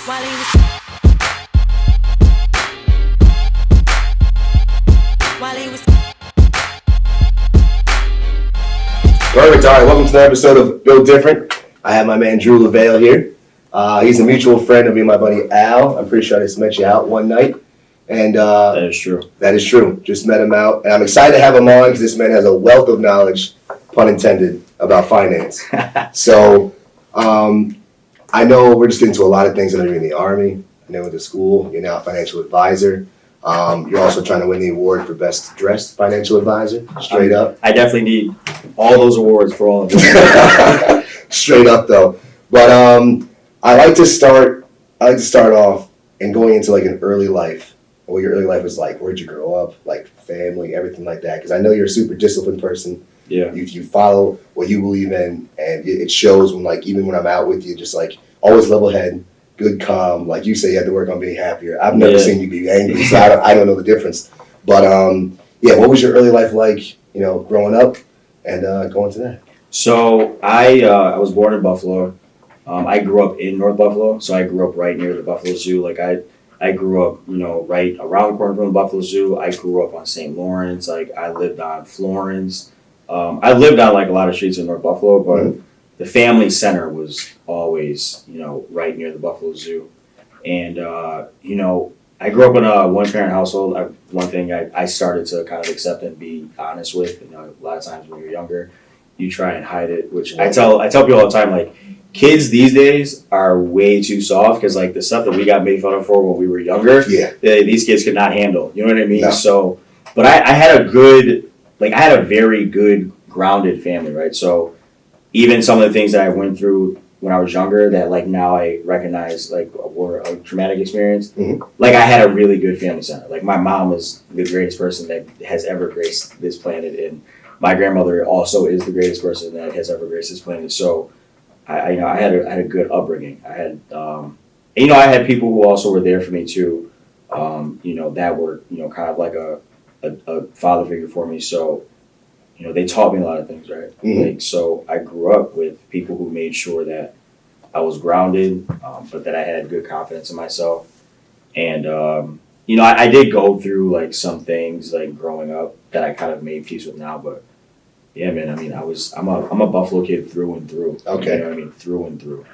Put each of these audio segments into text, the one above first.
while he was while he was Perfect. All right, welcome to another episode of Built Different. I have my man Drew Lavalle here. He's a mutual friend of me and my buddy Al. I'm pretty sure I just met you out one night. And that is true. That is true. Just met him out. And I'm excited to have him on because this man has a wealth of knowledge, pun intended, about finance. So I know we're just getting into a lot of things. I know you're in the Army. I know you went to school. You're now a financial advisor. You're also trying to win the award for Best Dressed Financial Advisor, straight up. I definitely need all those awards for all of them. Straight up, though. But I like to start off and going into like an early life. What your early life was like. Where'd you grow up? Like family, everything like that. Because I know you're a super disciplined person. Yeah. You follow what you believe in, and it shows when even when I'm out with you, just like always level head. Good, calm. Like you say, you have to work on being happier. I've never seen you be angry, so I don't know the difference. But what was your early life like? You know, growing up and going to that. So I was born in Buffalo. I grew up in North Buffalo, so I grew up right near the Buffalo Zoo. Like I grew up, right around the corner from the Buffalo Zoo. I grew up on St. Lawrence. Like I lived on Florence. I lived on like a lot of streets in North Buffalo, but the family center was always, right near the Buffalo Zoo. And, I grew up in a one-parent household. One thing I started to kind of accept and be honest with, a lot of times when you're younger, you try and hide it, which I tell people all the time, like, kids these days are way too soft because, like, the stuff that we got made fun of for when we were younger, these kids could not handle. You know what I mean? No. So, but I had I had a very good, grounded family, right? So, even some of the things that I went through when I was younger that like now I recognize like were a traumatic experience. Mm-hmm. Like I had a really good family center. Like my mom is the greatest person that has ever graced this planet, and my grandmother also is the greatest person that has ever graced this planet. So I had a good upbringing. I had I had people who also were there for me too. That were kind of like a father figure for me. So. They taught me a lot of things, right? Mm-hmm. Like, so I grew up with people who made sure that I was grounded, but that I had good confidence in myself. And, I did go through like some things like growing up that I kind of made peace with now, but yeah, man, I mean, I'm a Buffalo kid through and through. Okay. You know what I mean? Through and through.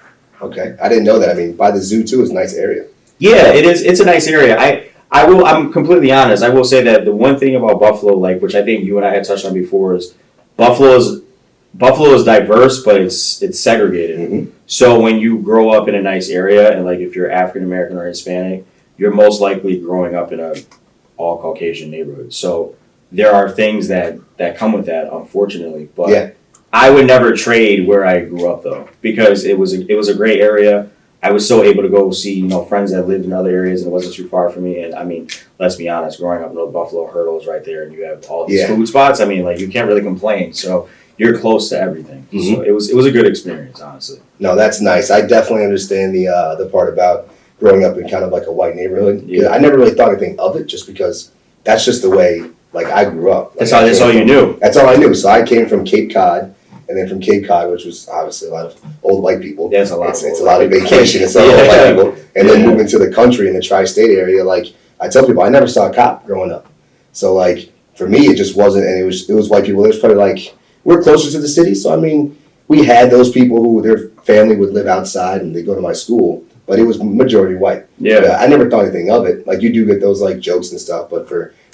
Okay. I didn't know that. I mean, by the zoo too is a nice area. Yeah, it is. It's a nice area. I'm completely honest. I will say that the one thing about Buffalo, like which I think you and I had touched on before, is Buffalo is diverse, but it's segregated. Mm-hmm. So when you grow up in a nice area, and like if you're African American or Hispanic, you're most likely growing up in a all Caucasian neighborhood. So there are things that come with that, unfortunately. But I would never trade where I grew up though, because it was a great area. I was so able to go see, friends that lived in other areas, and it wasn't too far from me. And I mean, let's be honest, growing up in North Buffalo, Hurdle's right there, and you have all these food spots. I mean, like you can't really complain. So you're close to everything. Mm-hmm. So it was a good experience, honestly. No, that's nice. I definitely understand the part about growing up in kind of like a white neighborhood. Yeah. I never really thought anything of it, just because that's just the way like I grew up. Like, that's all you knew. That's all I knew. So I came from Cape Cod. And then from Cape Cod, which was obviously a lot of old white people. Yeah, it's a lot of vacation. It's a lot of white people. And then moving to the country in the tri-state area, like I tell people, I never saw a cop growing up. So like for me, it just wasn't, and it was white people. It was probably like we're closer to the city, so I mean, we had those people who their family would live outside and they go to my school, but it was majority white. Yeah, I never thought anything of it. Like you do get those like jokes and stuff, but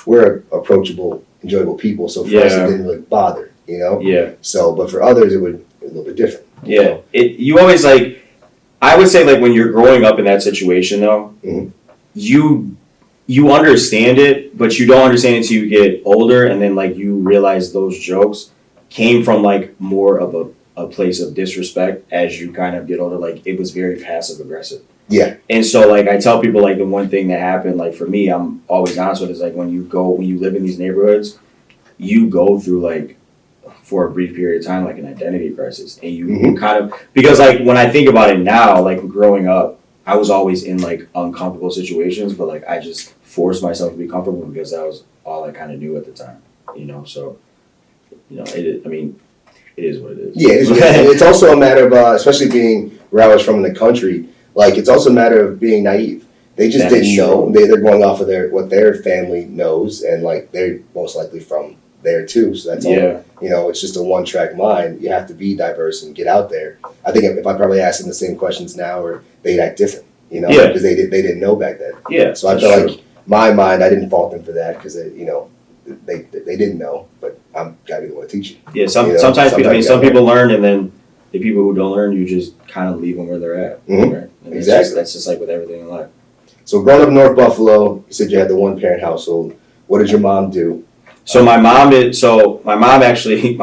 we're approachable, enjoyable people, so for us it didn't really bother. Yeah. So, but for others, it would be a little bit different. Yeah. You always like, I would say like when you're growing up in that situation though, mm-hmm. you understand it, but you don't understand it until you get older, and then like you realize those jokes came from like more of a place of disrespect as you kind of get older. Like it was very passive aggressive. Yeah. And so like I tell people like the one thing that happened, like for me, I'm always honest with, is like when you live in these neighborhoods, you go through like for a brief period of time like an identity crisis, and you mm-hmm. kind of, because like when I think about it now, like growing up I was always in like uncomfortable situations, but like I just forced myself to be comfortable because that was all I kind of knew at the time, so it is what it is. Yeah, it's also a matter of especially being where I was from in the country, Like, it's also a matter of being naive. They just didn't know. They're going off of what their family knows, and like they're most likely from there too. So that's all. You know, it's just a one-track mind. You have to be diverse and get out there. I think if I probably asked them the same questions now, or they'd act different. You know, because they didn't know back then. Yeah. So I feel like my mind, I didn't fault them for that because you know they didn't know, but I'm gotta be the one to teach you. Yeah. Sometimes I mean, some people learn, and then the people who don't learn, you just kind of leave them where they're at. Mm-hmm. Right? And exactly. That's just like with everything in life. So growing up in North Buffalo, you said you had the one-parent household. What did your mom do? So my mom graduated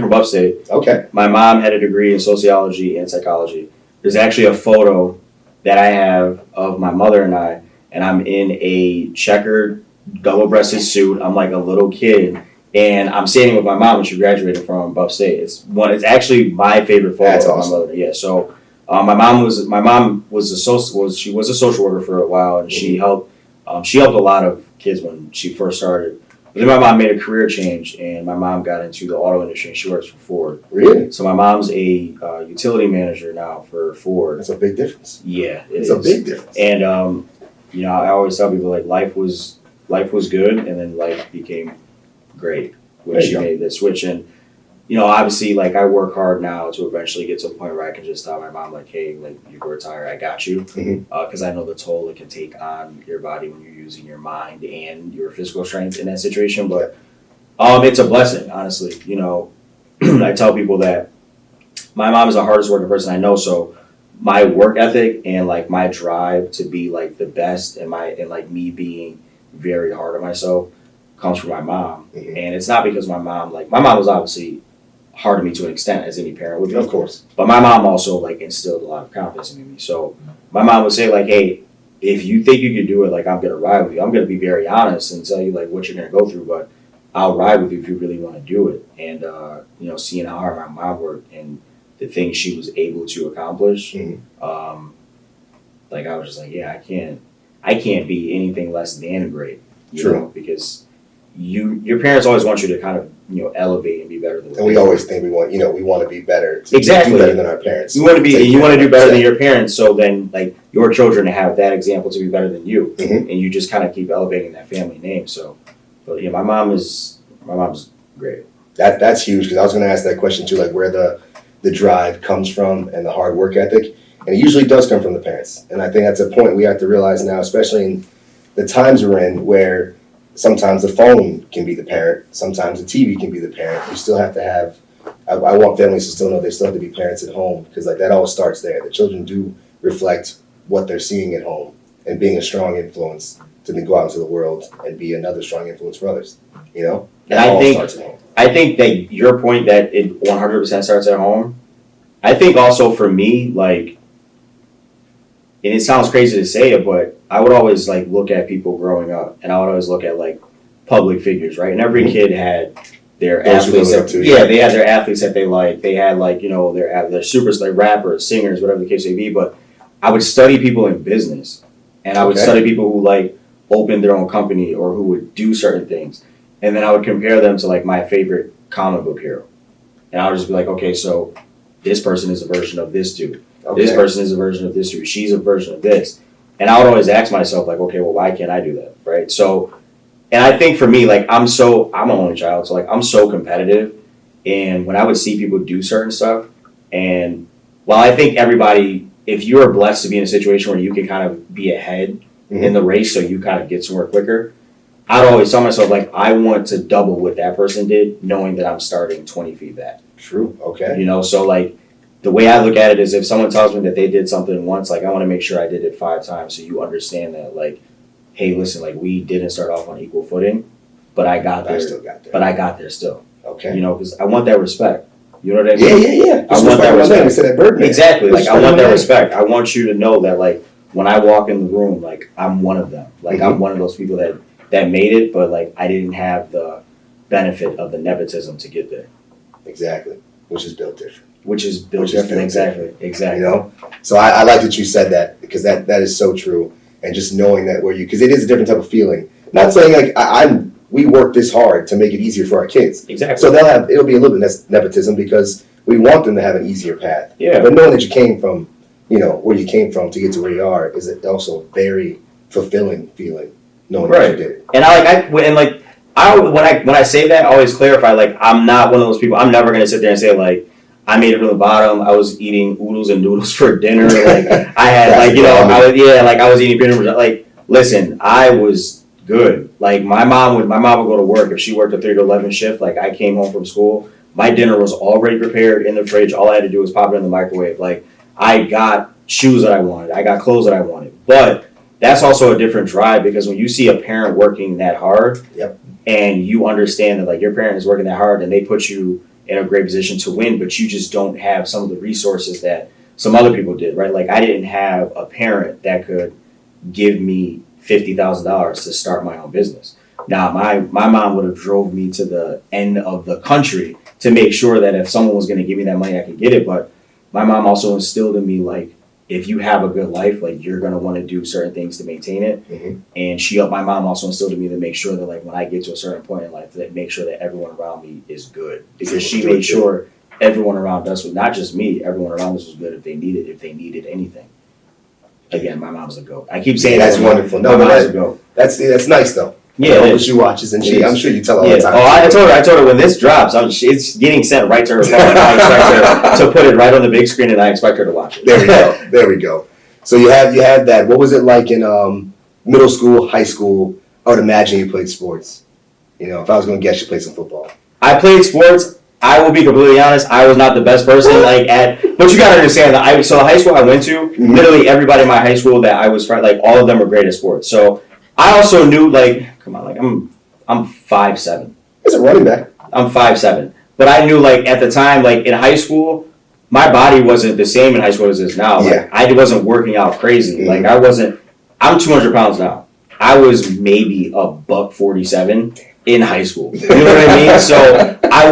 from upstate. Okay. My mom had a degree in sociology and psychology. There's actually a photo that I have of my mother and I'm in a checkered double-breasted suit. I'm like a little kid, and I'm standing with my mom when she graduated from upstate. It's actually my favorite photo. That's awesome. Of my mother. Yeah. So. My mom was a social worker for a while, and she helped a lot of kids when she first started. But then my mom made a career change, and my mom got into the auto industry, and she works for Ford. Really? So my mom's a utility manager now for Ford. That's a big difference. Yeah, it's a big difference. And you know, I always tell people like life was good, and then life became great when she made the switch. And you know, obviously, like, I work hard now to eventually get to a point where I can just tell my mom, like, hey, like, you can retire, I got you. Because I know the toll it can take on your body when you're using your mind and your physical strength in that situation. But it's a blessing, honestly. You know, I tell people that my mom is the hardest working person I know, so my work ethic and, like, my drive to be, like, the best and like, me being very hard on myself comes from my mom. And it's not because my mom was obviously hard on me to an extent, as any parent would be. Of course. But my mom also, like, instilled a lot of confidence in me. So my mom would say, like, hey, if you think you can do it, like, I'm going to ride with you. I'm going to be very honest and tell you, like, what you're going to go through, but I'll ride with you if you really want to do it. And, you know, seeing how hard my mom worked and the things she was able to accomplish, like, I was just like, yeah, I can't be anything less than great. You know, because your parents always want you to kind of, you know, elevate and be better than them. And we always think we want to be better. Exactly. Do better than our parents. You want to do better than your parents, so then, like, your children have that example to be better than you. And you just kind of keep elevating that family name. So, but yeah, my mom's great. That's huge, because I was going to ask that question too, like, where the drive comes from and the hard work ethic. And it usually does come from the parents. And I think that's a point we have to realize now, especially in the times we're in, where sometimes the phone can be the parent, sometimes the TV can be the parent. You still have to have, I want families to still know they still have to be parents at home, because, like, that all starts there. The children do reflect what they're seeing at home, and being a strong influence to then go out into the world and be another strong influence for others, you know? And I think that your point that it 100% starts at home, I think also for me, like, and it sounds crazy to say it, but I would always, like, look at people growing up, and I would always look at, like, public figures, right? And every kid had their athletes. They had their athletes that they liked. They had, like, you know, their supers, like rappers, singers, whatever the case may be. But I would study people in business, and I would study people who, like, opened their own company or who would do certain things, and then I would compare them to, like, my favorite comic book hero, and I would just be like, okay, so this person is a version of this dude. This person is a version of this dude. She's a version of this. And I would always ask myself, like, okay, well, why can't I do that, right? So, and I think for me, like, I'm an only child, so, like, I'm so competitive. And when I would see people do certain stuff, and while I think everybody, if you are blessed to be in a situation where you can kind of be ahead in the race, so you kind of get somewhere quicker, I'd always tell myself, like, I want to double what that person did, knowing that I'm starting 20 feet back. True, okay. You know, so, like, the way I look at it is, if someone tells me that they did something once, like, I want to make sure I did it 5 times, so you understand that, like, hey, listen, like, we didn't start off on equal footing, but I got there. I still got there. But I got there still. Okay. You know, because I want that respect. You know what I mean? Yeah. I want that respect. Exactly. Like, I want that respect. I want you to know that, like, when I walk in the room, like, I'm one of them. Like, I'm one of those people that made it, but, like, I didn't have the benefit of the nepotism to get there. Exactly. Which is built different. Exactly. You know? So I like that you said that, because that is so true. And just knowing that because it is a different type of feeling. Not saying, like, we work this hard to make it easier for our kids. Exactly. So it'll be a little bit nepotism, because we want them to have an easier path. Yeah. But knowing that you came from where you came from to get to where you are is also a very fulfilling feeling, knowing that you did it. And when I say that, I always clarify, like, I'm not one of those people. I'm never gonna sit there and say, like, I made it from the bottom. I was eating oodles and noodles for dinner. Like, I had, I was eating peanut butter. Like, listen, I was good. Like, my mom would go to work. If she worked a 3 to 11 shift, like, I came home from school, my dinner was already prepared in the fridge. All I had to do was pop it in the microwave. Like, I got shoes that I wanted. I got clothes that I wanted. But that's also a different drive, because when you see a parent working that hard, and you understand that, like, your parent is working that hard and they put you in a great position to win, but you just don't have some of the resources that some other people did, right? Like, I didn't have a parent that could give me $50,000 to start my own business. Now, my mom would have drove me to the end of the country to make sure that if someone was going to give me that money, I could get it. But my mom also instilled in me, like, if you have a good life, like, you're going to want to do certain things to maintain it. Mm-hmm. And my mom also instilled in me to make sure that, like, when I get to a certain point in life, that make sure that everyone around me is good, because she made sure everyone around us was, not just me, everyone around us was good if they needed anything. Again, my mom's a goat. I keep saying that's wonderful. No, my but mom's a goat. That's nice though. Yeah, she watches, and I'm sure you tell her all the time. Oh, I told her when this drops, it's getting sent right to her phone. And I expect her to put it right on the big screen, and I expect her to watch it. There we go. So you had that. What was it like in middle school, high school? I would imagine you played sports. If I was going to guess, you played some football. I played sports. I will be completely honest. I was not the best person. But you gotta understand that. So the high school I went to, literally everybody in my high school that I was friends, like, all of them were great at sports. So I also knew, like, come on, like, I'm 5'7". As a running back, I'm 5'7". But I knew, like, at the time, like, in high school, my body wasn't the same in high school as it is now. Like, I wasn't working out crazy. Mm-hmm. Like, I'm 200 pounds now. I was maybe a $147 in high school. You know what I mean? So I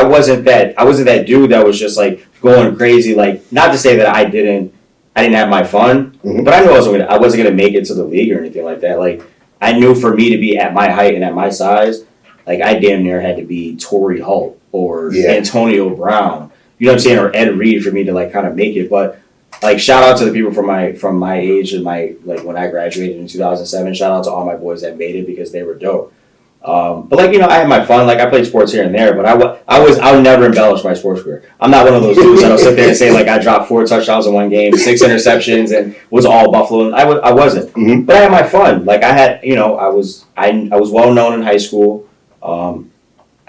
wasn't that dude that was just, like, going crazy. Like, not to say that I didn't have my fun, but I knew I wasn't gonna make it to the league or anything like that. Like, I knew for me to be at my height and at my size, like, I damn near had to be Torrey Holt or Antonio Brown. You know what I'm saying? Or Ed Reed for me to, like, kind of make it. But, like, shout out to the people from my age and when I graduated in 2007. Shout out to all my boys that made it, because they were dope. But, like, I had my fun. Like, I played sports here and there, but I would never embellish my sports career. I'm not one of those dudes that'll sit there and say, like, I dropped 4 touchdowns in one game, 6 interceptions, and was all Buffalo. I wasn't. Mm-hmm. But I had my fun. Like, I had, I was well known in high school.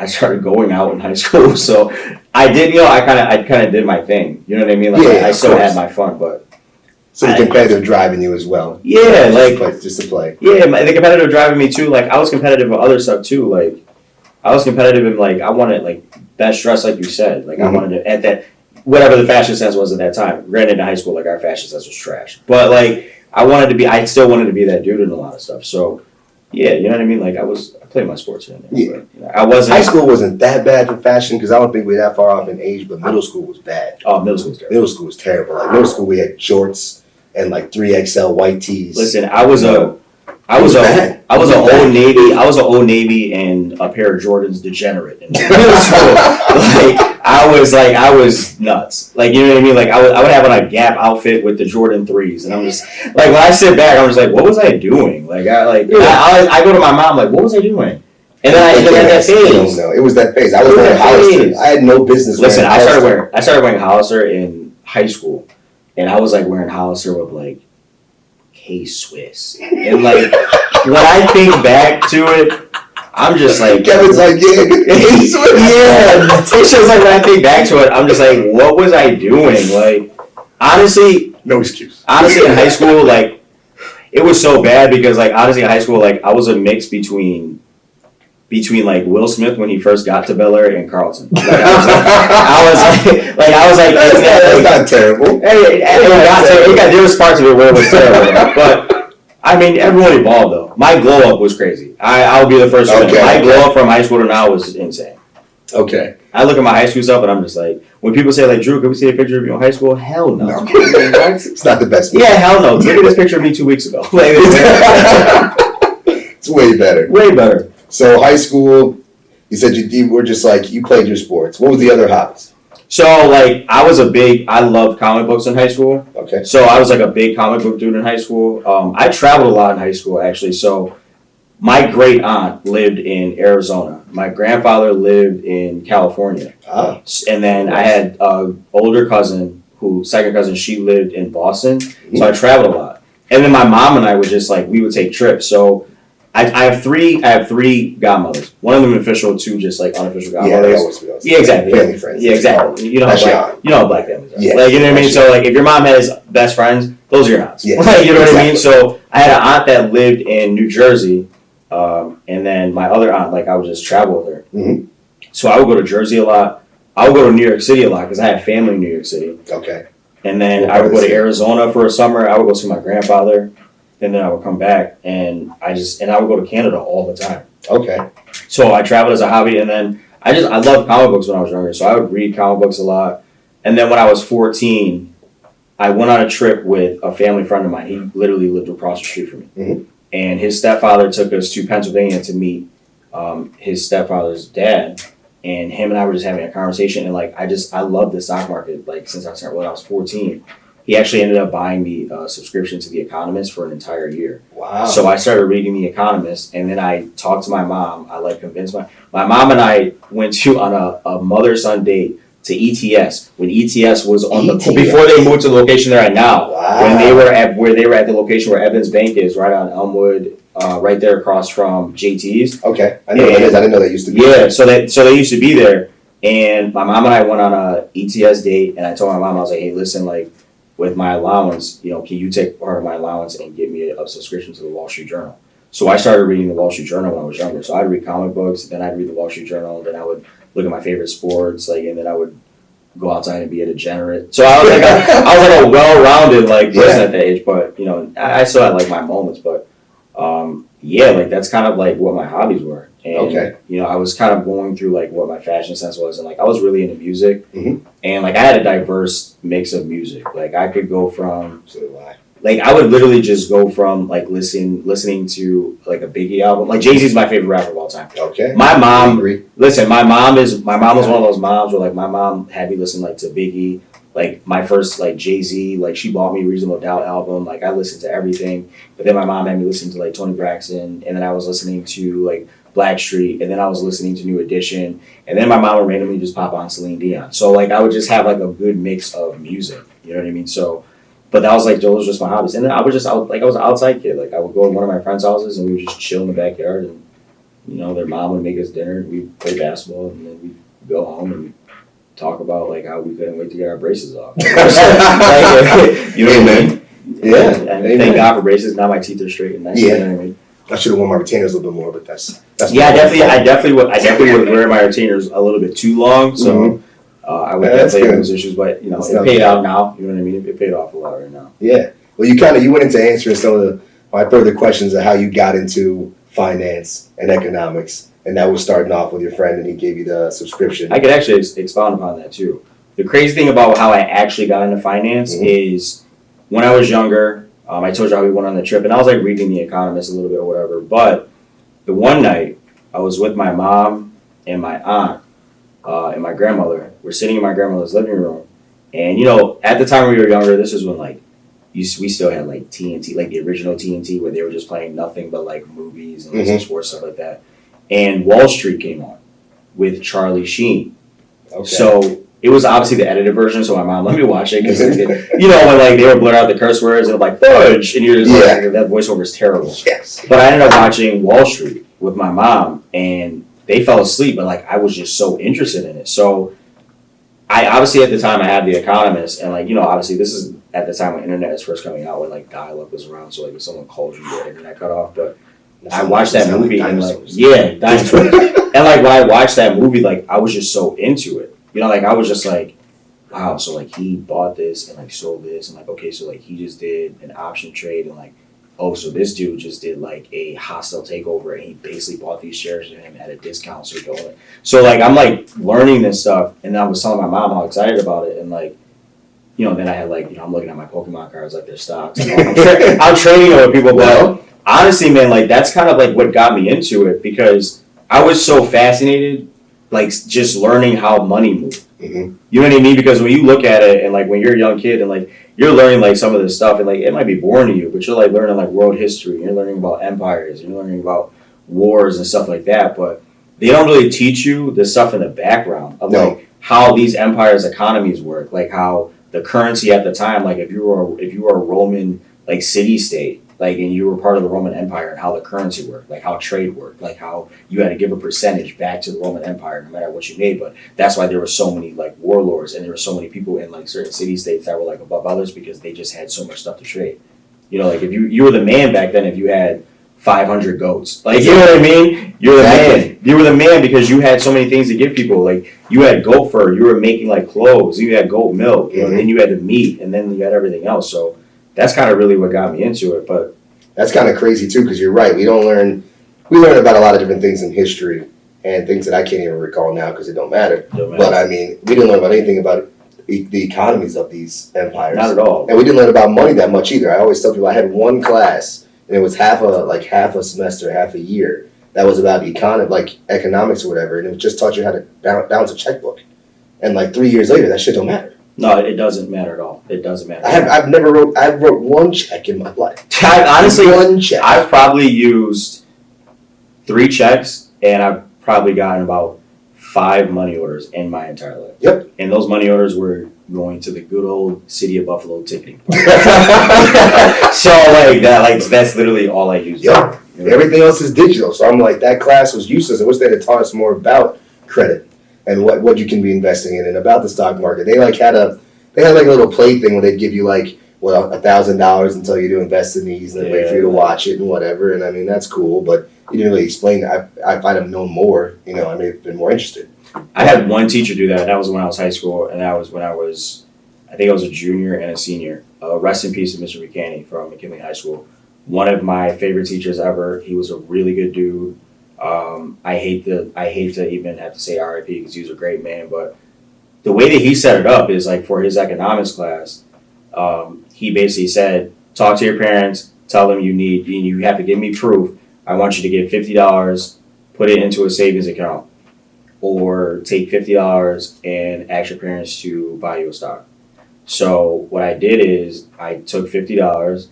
I started going out in high school, so I did. I kind of did my thing. You know what I mean? Like, I still had my fun, but. So the competitive drive in you as well. Yeah, just to play. Yeah, the competitive drive in me too. Like, I was competitive with other stuff too. Like, I was competitive in, like, I wanted, like, best dress, like you said. Like, I wanted to, at that, whatever the fashion sense was at that time. Granted, in high school, like, our fashion sense was trash. But, like, I still wanted to be that dude in a lot of stuff. So, yeah, you know what I mean? Like, I played my sports in there. Yeah. But, I wasn't. High school wasn't that bad for fashion, because I don't think we were that far off in age, but middle school was bad. Oh, middle school was terrible. Middle school was terrible. Like, middle school, we had shorts and, like, 3XL white tees. Listen, I was an Old Navy and a pair of Jordans degenerate in middle school. I was nuts. Like, you know what I mean? Like, I would have on a Gap outfit with the Jordan 3s, and I'm just like, when I sit back, I'm just like, what was I doing? Like, I go to my mom, like, what was I doing? And then I had that phase. No, it was that phase. I was wearing Hollister. I had no business. Listen, I started wearing Hollister in high school, and I was, like, wearing Hollister with, like, K-Swiss. And, like, when I think back to it, I'm just like... Kevin's like, yeah, K-Swiss. Yeah, it's just like, when I think back to it, I'm just like, what was I doing? Like, honestly... No excuse. Honestly, in high school, like, it was so bad because, like, honestly, in high school, like, I was a mix between like Will Smith when he first got to Bel Air and Carlton. Like, I was like, that's not terrible. There was parts of it where it was terrible, but I mean, everyone evolved though. My glow up was crazy. I'll be the first one. My glow up from high school to now was insane. Okay. I look at my high school stuff and I'm just like, when people say, like, Drew, can we see a picture of you in high school? Hell no. It's not the best. Yeah, hell no. Look at this picture of me 2 weeks ago. It's way better. Way better. So high school, you said you were just like, you played your sports. What was the other hobbies? So like I loved comic books in high school. Okay. So I was like a big comic book dude in high school. I traveled a lot in high school actually. So my great aunt lived in Arizona. My grandfather lived in California. Ah. And then I had an older cousin second cousin, she lived in Boston. So I traveled a lot. And then my mom and I would just like, we would take trips. So I have three godmothers. One of them official, two just like unofficial godmothers. Yeah, exactly. Family friends. Yeah, exactly. You know how black families are. Yeah. Like, you know what I mean? So like if your mom has best friends, those are your aunts. Yeah. Like, you know what I mean? So I had an aunt that lived in New Jersey, and then my other aunt, like I would just travel with her. Mm-hmm. So I would go to Jersey a lot. I would go to New York City a lot because I have family in New York City. Okay. And then I would go to Arizona for a summer. I would go see my grandfather. And then I would come back and I would go to Canada all the time. Okay. So I traveled as a hobby, and then I loved comic books when I was younger. So I would read comic books a lot. And then when I was 14, I went on a trip with a family friend of mine. He literally lived across the street from me. Mm-hmm. And his stepfather took us to Pennsylvania to meet his stepfather's dad. And him and I were just having a conversation. And like, I loved the stock market, like since I started when I was 14. He actually ended up buying me a subscription to The Economist for an entire year. Wow. So I started reading The Economist, and then I talked to my mom. I like convinced my mom and I went on a mother-son date to ETS when ETS was on before they moved to the location they're at now. Wow. When they were at the location where Evans Bank is, right on Elmwood, right there across from JT's. Okay, I know what it is. I didn't know that used to be. Yeah, so they used to be there, and my mom and I went on a ETS date, and I told my mom, I was like, hey, listen, like, with my allowance, you know, can you take part of my allowance and give me a subscription to the Wall Street Journal? So I started reading the Wall Street Journal when I was younger. So I'd read comic books, then I'd read the Wall Street Journal, then I would look at my favorite sports, like, and then I would go outside and be a degenerate. So I was like a well-rounded like person at that age. But you know, I still had like my moments. But yeah, like that's kind of like what my hobbies were. And, you know, I was kind of going through like what my fashion sense was, and like I was really into music, and like I had a diverse mix of music. Like I could go from, like I would literally just go from like listening to like a Biggie album. Like Jay-Z's my favorite rapper of all time. Okay. My mom, listen, my mom was one of those moms where like my mom had me listen like to Biggie. Like my first like Jay-Z, like she bought me Reasonable Doubt album. Like I listened to everything, but then my mom had me listen to like Tony Braxton, and then I was listening to like Blackstreet, and then I was listening to New Edition, and then my mom would randomly just pop on Celine Dion. So like I would just have like a good mix of music, you know what I mean? So, but that was like those were just my hobbies, and then I was an outside kid. Like I would go to one of my friends' houses, and we would just chill in the backyard, and you know their mom would make us dinner, and we'd play basketball, and then we'd go home and talk about like how we couldn't wait to get our braces off. Like, you know what I mean? Yeah. And thank God for braces. Now my teeth are straight and nice. Yeah. You know what I mean? I should have worn my retainers a little bit more, but that's yeah. I definitely would wear my retainers a little bit too long, so I would definitely have those issues. But you know, it paid out now. You know what I mean? It paid off a lot right now. Yeah. Well, you went into answering some of my further questions of how you got into finance and economics, and that was starting off with your friend, and he gave you the subscription. I could actually expound upon that too. The crazy thing about how I actually got into finance is when I was younger. I told you how we went on the trip, and I was like reading The Economist a little bit or whatever. But the one night, I was with my mom and my aunt and my grandmother. We're sitting in my grandmother's living room, and you know, at the time we were younger, this is when like we still had like TNT, like the original TNT, where they were just playing nothing but like movies and some sports stuff like that. And Wall Street came on with Charlie Sheen. Okay. So it was obviously the edited version, so my mom let me watch it because you know when like they would blur out the curse words and like fudge, and you're just like that voiceover is terrible. Yes. But I ended up watching Wall Street with my mom, and they fell asleep, but like I was just so interested in it. So I obviously at the time I had The Economist, and like you know obviously this is at the time when internet was first coming out, when like dial-up was around, so like if someone called you, the internet cut off. But I watched that movie and like dinosaurs. And like when I watched that movie, like I was just so into it. You know, like I was just like, wow, so like he bought this and like sold this, and like okay, so like he just did an option trade, and like, oh, so this dude just did like a hostile takeover, and he basically bought these shares of him at a discount. So like I'm like learning this stuff, and I was telling my mom how excited about it, and like, you know, then I had like, you know, I'm looking at my Pokemon cards like their stocks. I'm trading with people, but honestly, man, like that's kind of like what got me into it, because I was so fascinated, like just learning how money moved. Mm-hmm. You know what I mean? Because when you look at it and like when you're a young kid and like you're learning like some of this stuff and like it might be boring to you, but you're like learning like world history, you're learning about empires, you're learning about wars and stuff like that, but they don't really teach you the stuff in the background of like how these empires' economies work, like how the currency at the time, like if you were a Roman like city state, like and you were part of the Roman Empire and how the currency worked, like how trade worked, like how you had to give a percentage back to the Roman Empire no matter what you made. But that's why there were so many like warlords and there were so many people in like certain city states that were like above others because they just had so much stuff to trade. You know, like if you were the man back then if you had 500 goats. Like, you know what I mean? You're the man. You were the man because you had so many things to give people. Like, you had goat fur. You were making, like, clothes. You had goat milk. You know, and then you had the meat. And then you had everything else. So, that's kind of really what got me into it. But that's kind of crazy, too, because you're right. We learn about a lot of different things in history and things that I can't even recall now because it don't matter. But, I mean, we didn't learn about anything about the economies of these empires. Not at all. And we didn't learn about money that much either. I always tell people I had one class and it was half a semester, half a year. That was about economics or whatever, and it just taught you how to balance a checkbook. And like 3 years later, that shit don't matter. No, it doesn't matter at all. It doesn't matter. I wrote one check in my life. Honestly, one check. I've probably used 3 checks, and I've probably gotten about 5 money orders in my entire life. Yep. And those money orders were going to the good old city of Buffalo ticketing. So that's literally all I use. Yep. You know? Everything else is digital. So I'm like, that class was useless. I wish they'd have taught us more about credit and what you can be investing in and about the stock market. They had a little play thing where they'd give you $1,000 and tell you to invest in these and then wait for you to watch it and whatever. And I mean, that's cool, but you didn't really explain it. If I'd have known more, I may have been more interested. I had one teacher do that. That was when I was high school, and that was when I think I was a junior and a senior. Rest in peace to Mr. McCanney from McKinley High School. One of my favorite teachers ever. He was a really good dude. I hate to even have to say RIP because he was a great man, but the way that he set it up is like for his economics class, he basically said, talk to your parents, tell them you have to give me proof. I want you to give $50, put it into a savings account, or take $50 and ask your parents to buy you a stock. So what I did is I took $50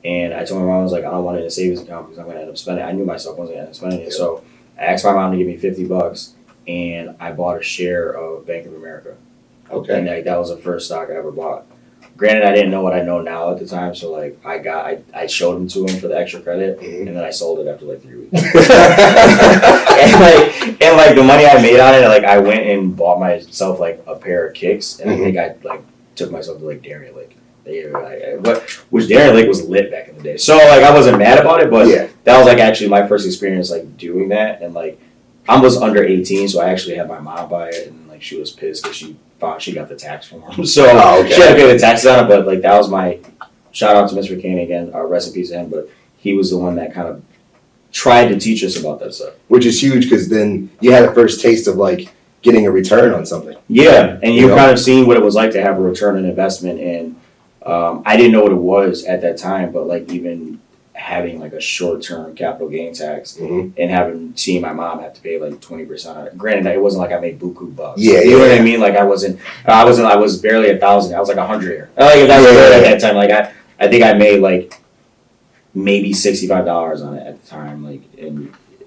and I told my mom, I was like, I don't want it in a savings account because I'm going to end up spending it. I knew myself I wasn't going to end up spending it. So I asked my mom to give me $50 and I bought a share of Bank of America. Okay. And that was the first stock I ever bought. Granted, I didn't know what I know now at the time, so I showed them to him for the extra credit, and then I sold it after 3 weeks. and the money I made on it, I went and bought myself a pair of kicks, and I think I took myself to Darien Lake. Which Darien Lake was lit back in the day, so I wasn't mad about it, but that was actually my first experience doing that, and I was under 18, so I actually had my mom buy it, and she was pissed because she thought she got the tax form. So she had to pay the taxes on it, but that was my shout out to Mr. McCanney again, rest in peace to him, but he was the one that kind of tried to teach us about that stuff. Which is huge because then you had a first taste of getting a return on something. Yeah, and you kind of seen what it was like to have a return on investment, and I didn't know what it was at that time, but even having a short-term capital gain tax and seen my mom have to pay 20% on it. Granted, it wasn't I made buku bucks. Yeah, you know what I mean? I was barely 1,000. I was 100 here. That was good at that time. I think I made maybe $65 on it at the time.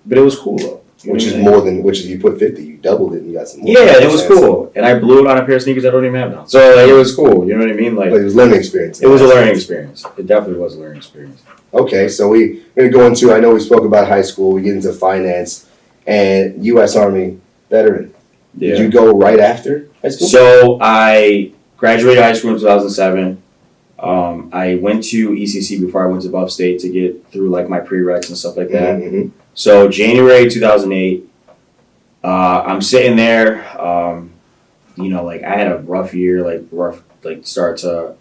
But it was cool though. Which is more than you put 50. You doubled it and you got some more. Yeah, it was cool. And I blew it on a pair of sneakers I don't even have now. So it was cool. You know what I mean? But it was a learning experience. It was a learning experience. It definitely was a learning experience. Okay, so we're going to go into, I know we spoke about high school, we get into finance, and U.S. Army veteran. Yeah. Did you go right after high school? So I graduated high school in 2007. I went to ECC before I went to Buff State to get through my prereqs and stuff like that. Mm-hmm. So January 2008, I'm sitting there, I had a rough year, rough start to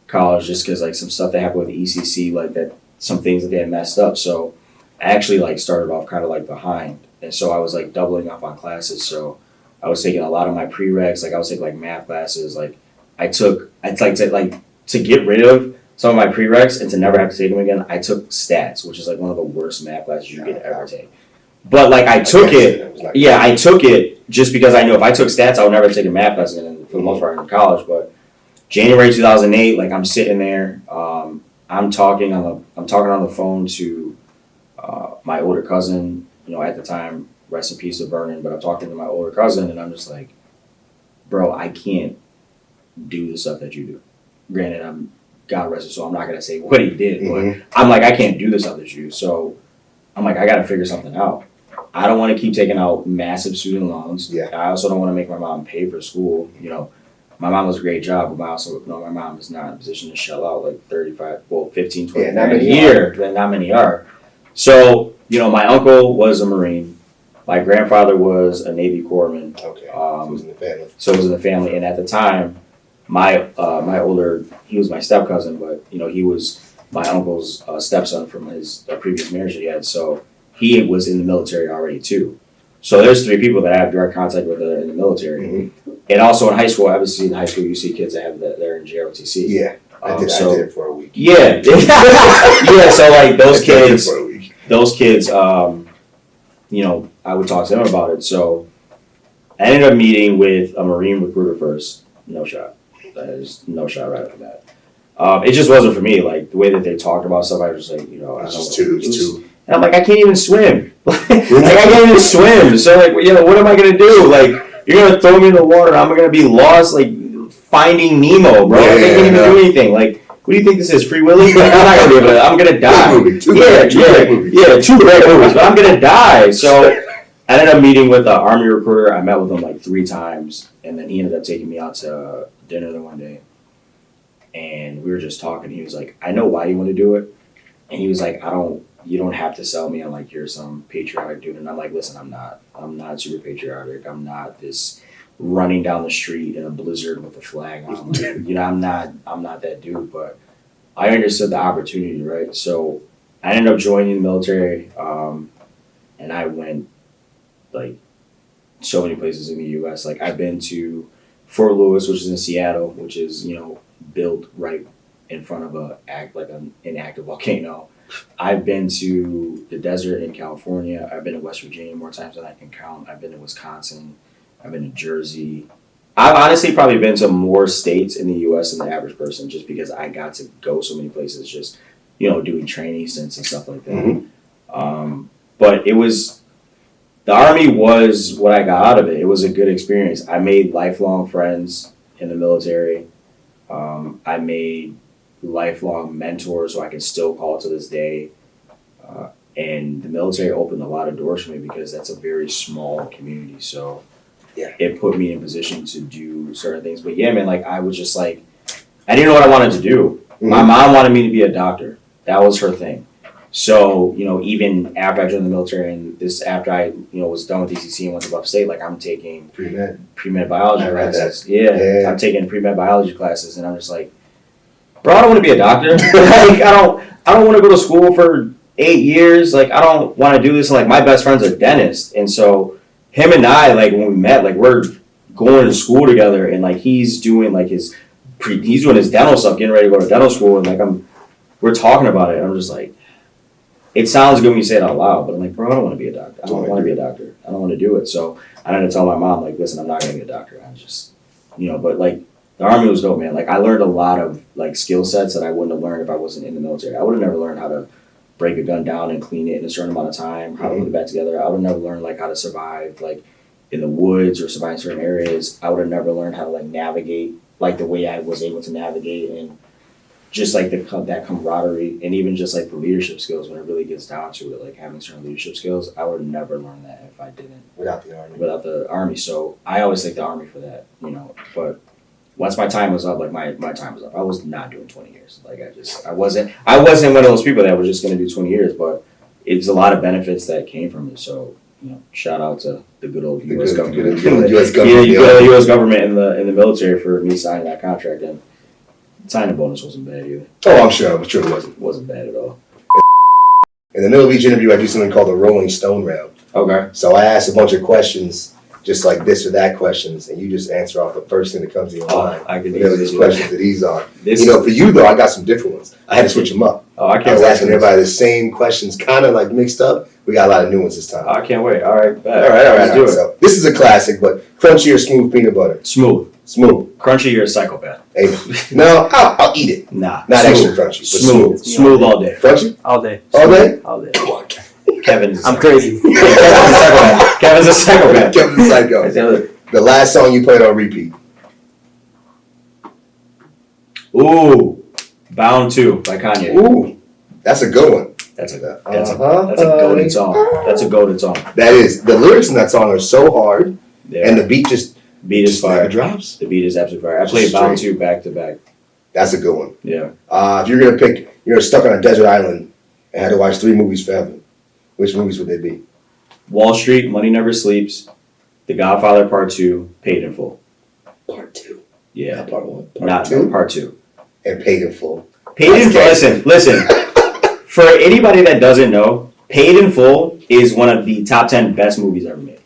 college just because some stuff that happened with the ECC, that some things that they had messed up. So I actually started off kind of behind, and so I was doubling up on classes. So I was taking a lot of my prereqs, I was taking math classes. To get rid of some of my prereqs and to never have to take them again, I took stats, which is one of the worst math classes you could ever take. But I took it. Yeah, I took it just because I knew if I took stats, I would never take a math lesson for the most part in college. But January 2008, like I'm sitting there, I'm talking on the phone to my older cousin. At the time, rest in peace to Vernon. But I'm talking to my older cousin, and I'm just like, bro, I can't do the stuff that you do. Granted, I'm God rest his soul. I'm not gonna say what he did, but I'm like, I can't do the stuff that you do. So I'm like, I gotta figure something out. I don't want to keep taking out massive student loans. Yeah. I also don't want to make my mom pay for school. My mom does a great job, but my mom is not in a position to shell out like 15, 20 grand a year. Not many are. So, my uncle was a Marine. My grandfather was a Navy corpsman. Okay. So it was in the family. And at the time, my he was my step cousin, but he was my uncle's stepson from his previous marriage that he had. So he was in the military already too. So there's 3 people that I have direct contact with in the military. And also in high school, obviously in high school you see kids that have they're in JROTC. Yeah, I did it for a week. Yeah, yeah. So like those kids, I would talk to them about it. So I ended up meeting with a Marine recruiter first. No shot. That is no shot right after that. It just wasn't for me. Like the way that they talked about stuff, I was just like, it's too. And I'm like, I can't even swim. I can't even swim. So like, what am I gonna do? Like, you're gonna throw me in the water. I'm gonna be lost, like finding Nemo, bro. I can't even do anything. Like, what do you think this is? Free Willy? Like, I'm not gonna be able to. I'm gonna die. Two great movies, but I'm gonna die. So I ended up meeting with the Army recruiter. I met with him like 3 times, and then he ended up taking me out to dinner the one day. And we were just talking. He was like, I know why you want to do it. And he was like, you don't have to sell me on like you're some patriotic dude. And I'm like, listen, I'm not super patriotic. I'm not this running down the street in a blizzard with a flag on. Like, I'm not that dude. But I understood the opportunity, right? So I ended up joining the military, and I went like so many places in the U.S. Like I've been to Fort Lewis, which is in Seattle, which is built right in front of an inactive volcano. I've been to the desert in California. I've been to West Virginia more times than I can count. I've been to Wisconsin. I've been to Jersey. I've honestly probably been to more states in the U.S. than the average person, just because I got to go so many places, just doing training stints and stuff like that. But the Army was what I got out of it. It was a good experience. I made lifelong friends in the military. I made lifelong mentors who I can still call to this day. And the military opened a lot of doors for me because that's a very small community. So it put me in position to do certain things. But yeah, man, like I was just like, I didn't know what I wanted to do. My mom wanted me to be a doctor. That was her thing. So, even after I joined the military and after I, was done with DCC and went to upstate, like I'm taking pre-med biology classes. Yeah, I'm taking pre-med biology classes, and I'm just like, bro, I don't want to be a doctor. Like, I don't want to go to school for 8 years. Like, I don't want to do this. And, like, my best friend's a dentist, and so him and I, like, when we met, like, we're going to school together, and like he's doing like he's doing his dental stuff, getting ready to go to dental school, and like we're talking about it. And I'm just like, it sounds good when you say it out loud, but I'm like, bro, I don't want to be a doctor. I don't want to be a doctor. I don't want to do it. So I had to tell my mom, like, listen, I'm not going to be a doctor. I just, but like the Army was dope, man. Like I learned a lot of like skill sets that I wouldn't have learned if I wasn't in the military. I would have never learned how to break a gun down and clean it in a certain amount of time, how to put it back together. I would have never learned like how to survive like in the woods or survive in certain areas. I would have never learned how to like navigate like the way I was able to navigate, and just like that camaraderie, and even just like the leadership skills when it really gets down to it, like having certain leadership skills. I would have never learned that if I didn't without the Army. So I always thank the Army for that, but once my time was up, like my time was up. I was not doing 20 years. Like I wasn't one of those people that was just going to do 20 years, but it's a lot of benefits that came from it. So, shout out to the good old U.S. government. The U.S. government in the military for me signing that contract, and signing bonus wasn't bad either. Oh, I'm sure it wasn't. Wasn't bad at all. In the middle of each interview, I do something called the Rolling Stone round. Okay. So I ask a bunch of questions, just like this or that questions, and you just answer off the first thing that comes to your mind. I can whatever these questions that he's on. For for you though, I got some different ones. I had to switch them up. Oh, I was asking everybody the same questions, kind of like mixed up, We got a lot of new ones this time. I can't wait. All right, bet. All right. Let's do it. So this is a classic, but crunchy or smooth peanut butter? Smooth. Crunchy, you're a psychopath. Hey, no, I'll eat it. Nah. Not smooth. extra crunchy, but Smooth. Smooth all day. Crunchy? All day. All day? All day. Come on, Kevin's a I'm psychopath. crazy. Kevin's a psychopath. Kevin's a psycho. The last song you played on repeat. Ooh. Bound 2 by Kanye. Ooh, that's a good one. That's a goated song. That's a goated song. That is. The lyrics in that song are so hard, Yeah. and the beat just fire. never drops. The beat is absolutely fire. I played Bound 2 back to back. That's a good one. Yeah. If you're gonna pick, you're stuck on a desert island and had to watch 3 movies forever, which movies would they be? Wall Street, Money Never Sleeps, The Godfather Part 2, Paid in Full. Part 2. Yeah. Not part 1. Not 2. Part 2. And Paid in Full. Paid in Full. Listen. For anybody that doesn't know, Paid in Full is one of the top 10 best movies ever made.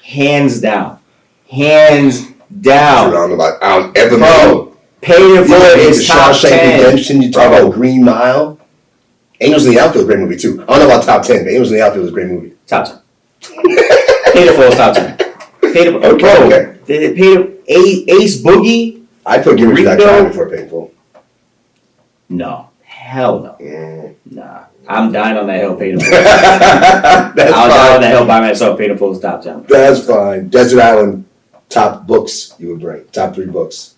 Hands down. I don't ever know. Bro, Paid in Full is top Shawshank 10. Redemption. You talk about Green Mile. Angels in the Outfield, great movie too. I don't know about top 10, but Angels in the Outfield is a great movie. Top 10. Paid in Full is top 10. Paid in Full. Okay. Ace Boogie? I put Give Me That Ringo? Time before Paid in Full. No. Hell no. Mm. Nah. I'm dying on that hill, Paid in Full. That's I'll die on fine. that hill by myself. Paid in Full is top 10. That's fine. Desert Island, top books you would bring. Top 3 books.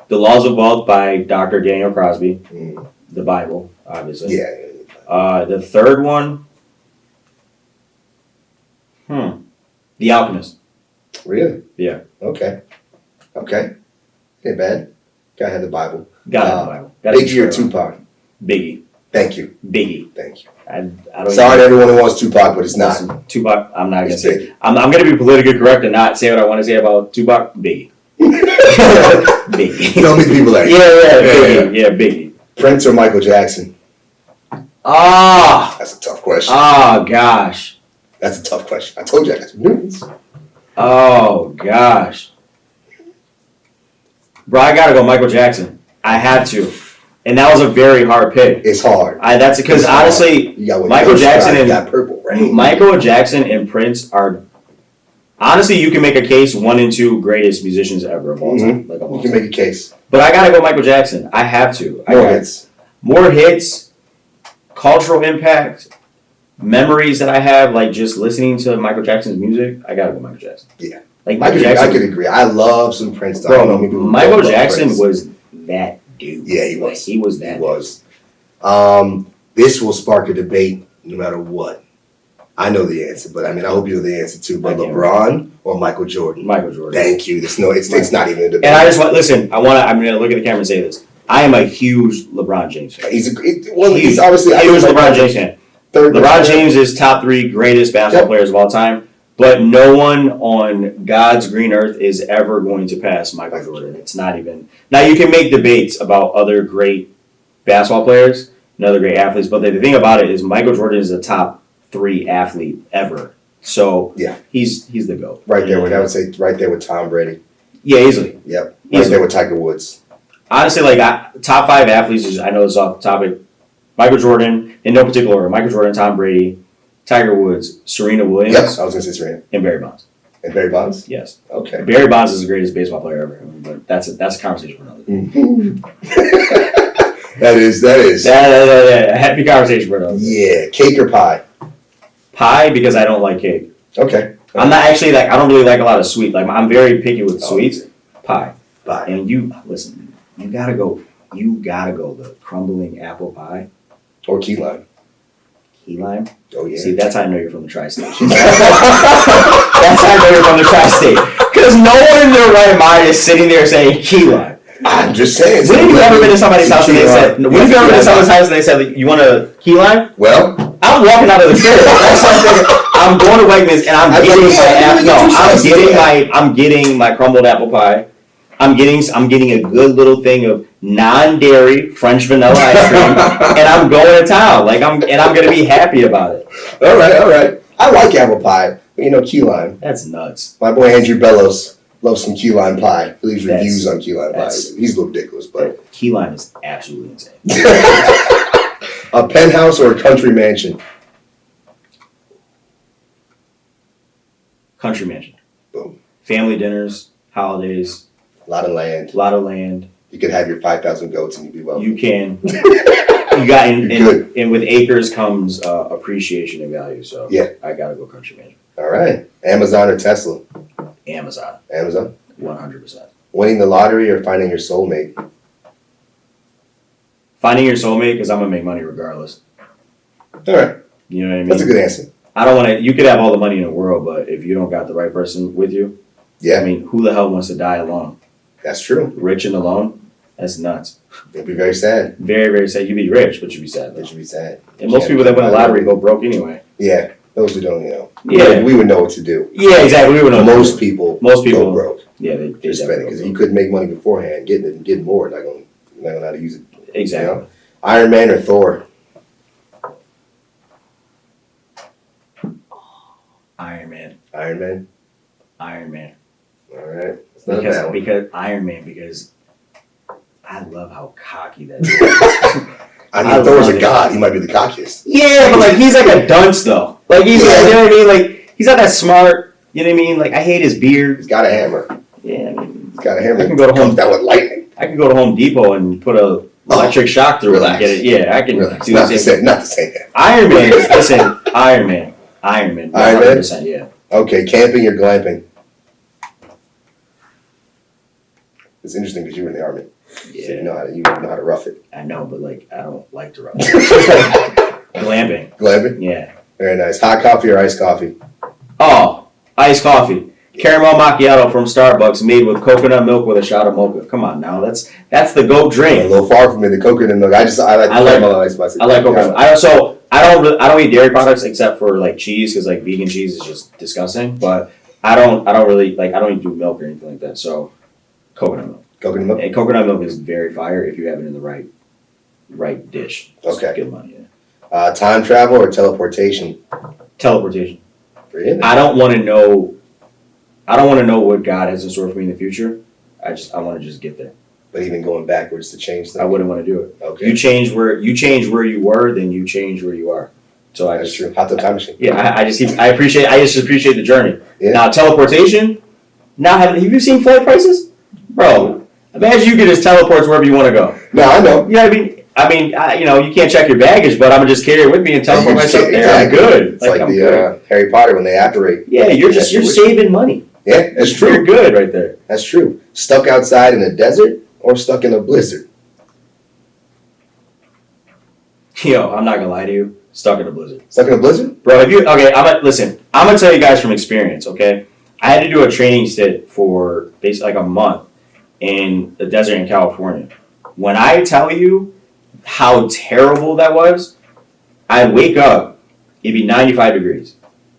The Laws of Wealth by Dr. Daniel Crosby. Mm. The Bible, obviously. Yeah. The third one. The Alchemist. Really? Yeah. Okay. Ain't bad. Gotta have the Bible. Gotta have the Bible. Gotta Biggie or be sure. Tupac? Biggie. Thank you. Biggie. Thank you. I don't Sorry to everyone who wants Tupac, but it's not. Listen, Tupac, I'm not gonna It's say. big. I'm gonna be politically correct and not say what I want to say about Tupac. Biggie. Biggie. Don't meet people like Biggie. Yeah, Biggie. Prince or Michael Jackson? That's a tough question. Gosh. That's a tough question. I told you I got some new ones. Oh gosh. Bro, I gotta go Michael Jackson. I had to. And that was a very hard pick. It's hard. That's because It's hard. honestly, You got Michael Jackson and got Purple Rain. Michael Jackson and Prince are honestly, you can make a case 1 and 2 greatest musicians ever of all time. Like of all You can time. make a case. But I gotta go Michael Jackson. I have to. More hits. More hits, cultural impact, memories that I have, like just listening to Michael Jackson's music. I gotta go Michael Jackson. Yeah. Like I Michael could Jackson. agree. I love some Prince. I Bro, don't know many people who Michael love Jackson Prince. was that dude. Yeah, he was. He was that. He was. This will spark a debate no matter what. I know the answer, but I hope you know the answer too. But I can't LeBron or Michael Jordan? Michael Jordan. Thank you. It's not even a debate. And I just want listen. I'm gonna look at the camera and say this. I am a huge LeBron James fan. He's obviously a huge LeBron James fan. Third LeBron James is top 3 greatest basketball players of all time, but no one on God's green earth is ever going to pass Michael Jordan. It's not even. Now you can make debates about other great basketball players and other great athletes, but the thing about it is Michael Jordan is a top 3 athlete ever. So Yeah. he's the GOAT. Right there with I would say right there with Tom Brady. Yeah, easily. Yep. Right Easily. there with Tiger Woods. Honestly, top 5 athletes. I know this is off the topic. Michael Jordan, in no particular order. Michael Jordan, Tom Brady, Tiger Woods, Serena Williams, Yes, I was gonna say Serena. and Barry Bonds. And Barry Bonds? Yes. Okay. Barry Bonds is the greatest baseball player ever, but that's a conversation for another day. That is. A happy conversation for another day. Yeah. Cake or pie? Pie, because I don't like cake. Okay. I'm not actually I don't really like a lot of sweet. Like I'm very picky with sweets. Pie. Pie. And you gotta go the crumbling apple pie. Or key lime. Key lime. Oh yeah. See, that's how I know you're from the tri-state. That's how I know you're from the tri-state. Because no one in their right mind is sitting there saying key lime. I'm just saying. When have you ever been to somebody's house and they said, you want a key lime? Well, I'm walking out of the crib. That's something. I'm going to Wegmans and I'm getting my crumbled apple pie. I'm getting a good little thing of non-dairy French vanilla ice cream, and I'm going to town. I'm gonna be happy about it. all right. I like apple pie, but key lime. That's nuts. My boy Andrew Bellows loves some key lime pie. He leaves reviews on key lime pie. He's a little ridiculous, but Key lime is absolutely insane. a penthouse or a country mansion? Country mansion. Boom. Family dinners, holidays, A lot of land. a lot of land. You could have your 5,000 goats and you'd be wealthy. You can. You got You're and with acres comes appreciation and value. So Yeah. I gotta go country mansion. All right. Amazon or Tesla? Amazon, Amazon. 100%. Winning the lottery or finding your soulmate? Finding your soulmate because I'm gonna make money regardless. All right. You know what I mean? That's a good answer. I don't want to. You could have all the money in the world, but if you don't got the right person with you, Yeah, I mean, who the hell wants to die alone? that's true. Rich and alone? That's nuts. It'd be very sad. Very, very sad. You'd be rich, but you'd be sad. It should be sad. And most people that win the lottery go broke anyway. Yeah, those who don't, you know. Yeah. We would know what to do. Yeah, exactly. We would know. Most people People go broke. Yeah, they Just spend it definitely because go you broke. couldn't make money beforehand. Getting more, not gonna know how to use it. Exactly. You know? Iron Man or Thor? Iron Man. Iron Man. Iron Man. All right. It's not a bad one. Because Iron Man, because I love how cocky that is. I mean, I Thor's love a it. god. He might be the cockiest. Yeah, but like he's like a dunce though. Like he's Yeah. like, you know what I mean? Like he's not that smart. You know what I mean? Like I hate his beard. He's got a hammer. Yeah, I mean, He's got a hammer. I can go to Comes Home- down with lightning. I can go to Home Depot and put a electric shock through Relax. it and get it. Yeah, I can Relax. do Not the the same. same. Not the same. Iron Man. Listen, Iron Man. Iron Man? 100%, yeah. Okay, camping or glamping? It's interesting because you were in the army, so Yeah, you know how to rough it. I know, but like I don't like to rub. Glamping. Glamping. Yeah. Very nice. Hot coffee or iced coffee? Oh, iced coffee. Caramel macchiato from Starbucks made with coconut milk with a shot of mocha. Come on now, that's the GOAT A drink. little far from me. The coconut milk. I like I like- caramel and ice. I like coconut. I don't eat dairy products except for like cheese because like vegan cheese is just disgusting. But I don't really like I don't do milk or anything like that. So coconut milk. Coconut milk. And coconut milk is very fire if you have it in the right dish. It's Okay. good money. Yeah. Time travel or teleportation? Teleportation. Really? I don't want to know. I don't want to know what God has in store for me in the future. I want to just get there. But even going backwards to change things. I wouldn't want to do it. Okay. You change where you were, then you change where you are. So I That's just true. Hot tub time machine. yeah. I just appreciate the journey. Yeah. Now teleportation. Now have you seen flight prices, bro? Imagine you could just teleport to wherever you want to go. No, I know. Yeah, you can't check your baggage, but I'm gonna just carry it with me and teleport myself there. I'm good. It's like I'm the good. Harry Potter when they apparate. Yeah, you're saving money. Yeah, that's You're true. good right there. That's true. Stuck outside in a desert or stuck in a blizzard? Yo, I'm not gonna lie to you. Stuck in a blizzard, Stuck in a blizzard? bro. I'm gonna tell you guys from experience. Okay, I had to do a training stint for basically like a month in the desert in California. When I tell you how terrible that was, I'd wake up, it'd be 95 degrees.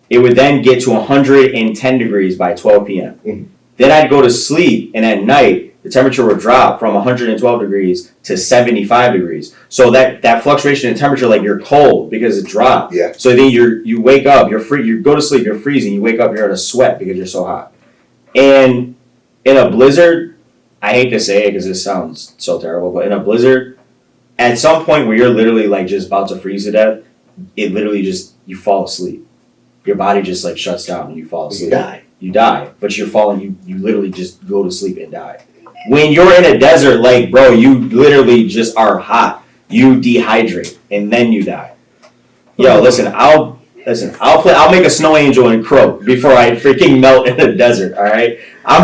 It would then get to 110 degrees by 12 p.m. Mhm. Then I'd go to sleep, and at night, the temperature would drop from 112 degrees to 75 degrees. So that fluctuation in temperature, like you're cold because it dropped. Yeah. So then you wake up, you're free, you go to sleep, you're freezing, you wake up, you're in a sweat because you're so hot. And in a blizzard, I hate to say it because this sounds so terrible, but in a blizzard, at some point where you're literally like just about to freeze to death, it literally just, you fall asleep. Your body just like shuts down and you fall asleep. You die, but you're falling, you literally just go to sleep and die. When you're in a desert lake, bro, you literally just are hot. You dehydrate and then you die. Yo, I'll make a snow angel and croak before I freaking melt in the desert, all right? I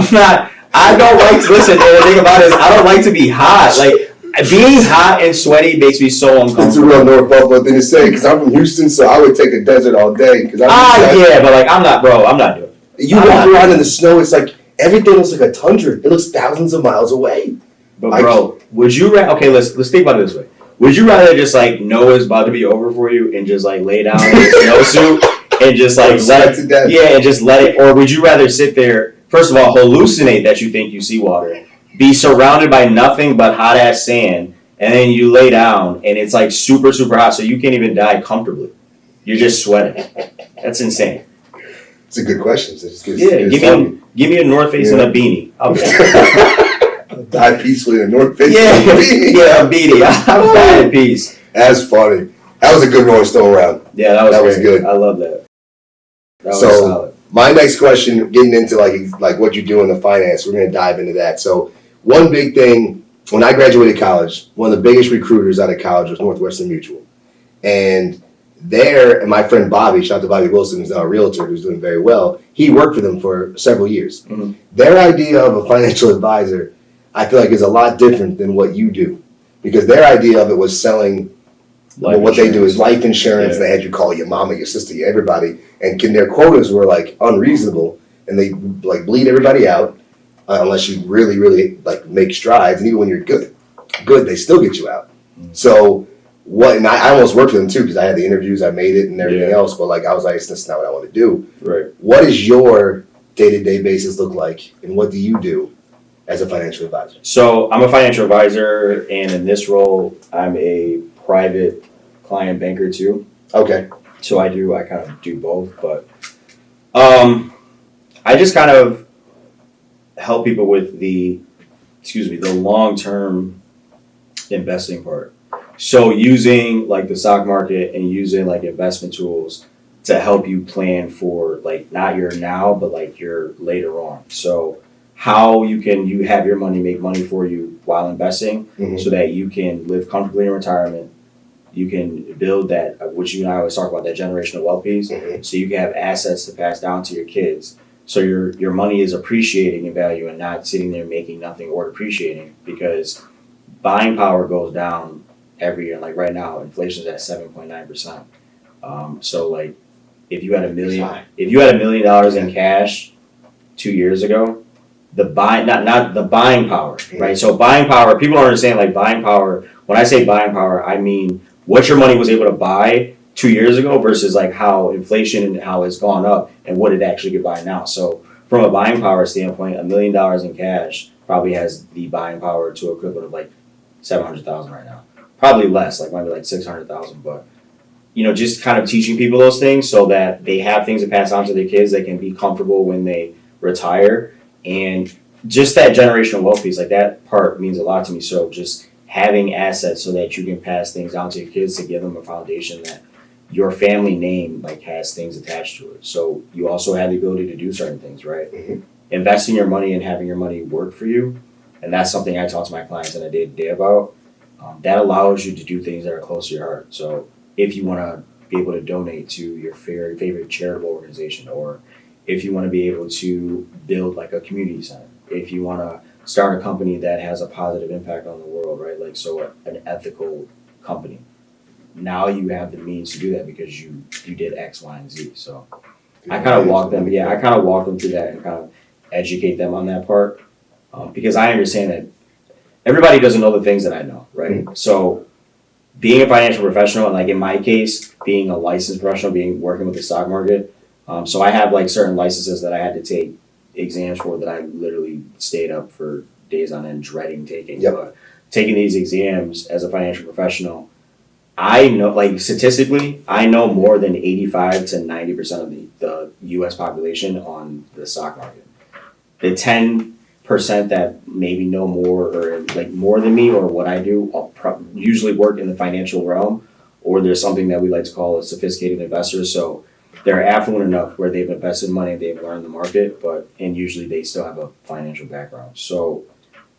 don't like to, listen, the thing about it is I don't like to be hot. Like, being hot and sweaty makes me so uncomfortable. It's a real North Buffalo thing to say because I'm from Houston, so I would take a desert all day. Yeah, but like, I'm not doing it. You walk around in the snow, it's like everything looks like a tundra. It looks thousands of miles away. But bro, would you okay, let's think about it this way. Would you rather just like know it's about to be over for you and just like lay down in a snowsuit and just like Sweat to death. and just let it, or would you rather sit there, first of all, hallucinate that you think you see water, be surrounded by nothing but hot ass sand, and then you lay down and it's like super, super hot so you can't even die comfortably. You're just sweating. That's insane. It's a good question. So just Give me a North Face and a beanie. I'll die peacefully in the North Face. a beanie. I'm dying in peace. That's funny. That was a good Rolling Stone round. Yeah, that was good. I love that. That was So, solid. My next question, getting into like what you do in the finance, we're gonna dive into that. So one big thing, when I graduated college, one of the biggest recruiters out of college was Northwestern Mutual. And and my friend Bobby, shout out to Bobby Wilson, who's now a realtor who's doing very well, he worked for them for several years. Mm-hmm. Their idea of a financial advisor, I feel like, is a lot different than what you do. Because their idea of it was selling, what they do is life insurance. Yeah. They had you call your mama, your sister, everybody. And their quotas were like unreasonable. And they like bleed everybody out unless you really, really like make strides. And even when you're good, they still get you out. Mm-hmm. So and I almost worked with them too because I had the interviews, I made it and everything else. But like I was like, that's not what I want to do. Right. What does your day-to-day basis look like? And what do you do as a financial advisor? So I'm a financial advisor, and in this role, I'm a private client banker too. Okay. So I kind of do both, but I just kind of help people with the long-term investing part. So using like the stock market and using like investment tools to help you plan for like not your now, but like your later on. So how you have your money make money for you while investing, so that you can live comfortably in retirement. You can build that, which you and I always talk about, that generational wealth piece. So you can have assets to pass down to your kids. So your money is appreciating in value and not sitting there making nothing or depreciating, because buying power goes down every year. Like right now, inflation is at 7.9%. So like if you had $1 million in cash 2 years ago, not the buying power, right? So buying power, people don't understand like buying power. When I say buying power, I mean what your money was able to buy 2 years ago versus like how inflation and how it's gone up and what it actually could buy now. So from a buying power standpoint, $1 million in cash probably has the buying power to equivalent of like 700,000 right now. Probably less, like maybe like 600,000, but just kind of teaching people those things so that they have things to pass on to their kids. They can be comfortable when they retire, and just that generational wealth piece, like that part means a lot to me. So just having assets so that you can pass things down to your kids to give them a foundation that your family name like has things attached to it. So you also have the ability to do certain things, right? Investing your money and having your money work for you, and that's something I talk to my clients on a day-to-day about. That allows you to do things that are close to your heart. So if you want to be able to donate to your favorite charitable organization, or if you want to be able to build like a community center, if you want to start a company that has a positive impact on the world, right? Like, so an ethical company. Now you have the means to do that because you did X, Y, and Z. So I kind of walk them through that and kind of educate them on that part, because I understand that everybody doesn't know the things that I know, right? So being a financial professional, and like in my case, being a licensed professional, working with the stock market, so I have like certain licenses that I had to take exams for that I literally stayed up for days on end dreading taking. But taking these exams as a financial professional, I know, like statistically, I know more than 85 to 90% of the U.S. population on the stock market. The 10% that maybe know more or like more than me or what I do, usually work in the financial realm, or there's something that we like to call a sophisticated investor. So they're affluent enough where they've invested money, they've learned the market, and usually they still have a financial background. So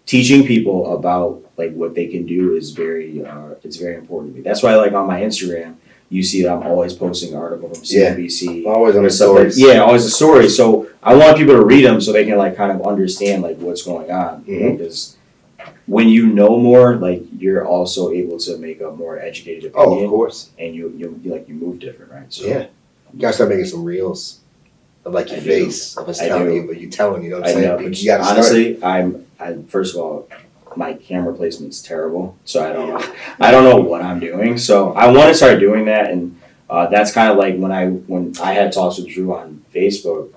teaching people about like what they can do is it's very important to me. That's why like on my Instagram, you see that I'm always posting an article from CNBC. Always on the stories. Always a story. So I want people to read them so they can like kind of understand like what's going on. Because when you know more, like you're also able to make a more educated opinion. Oh, of course. And you move different, right? So you gotta start making some reels of like your face of us telling you, but you telling, you know what I'm saying? But you gotta honestly, start. First of all, my camera placement's terrible, so I don't know what I'm doing. So I want to start doing that, and that's kind of like when I had talks with Drew on Facebook,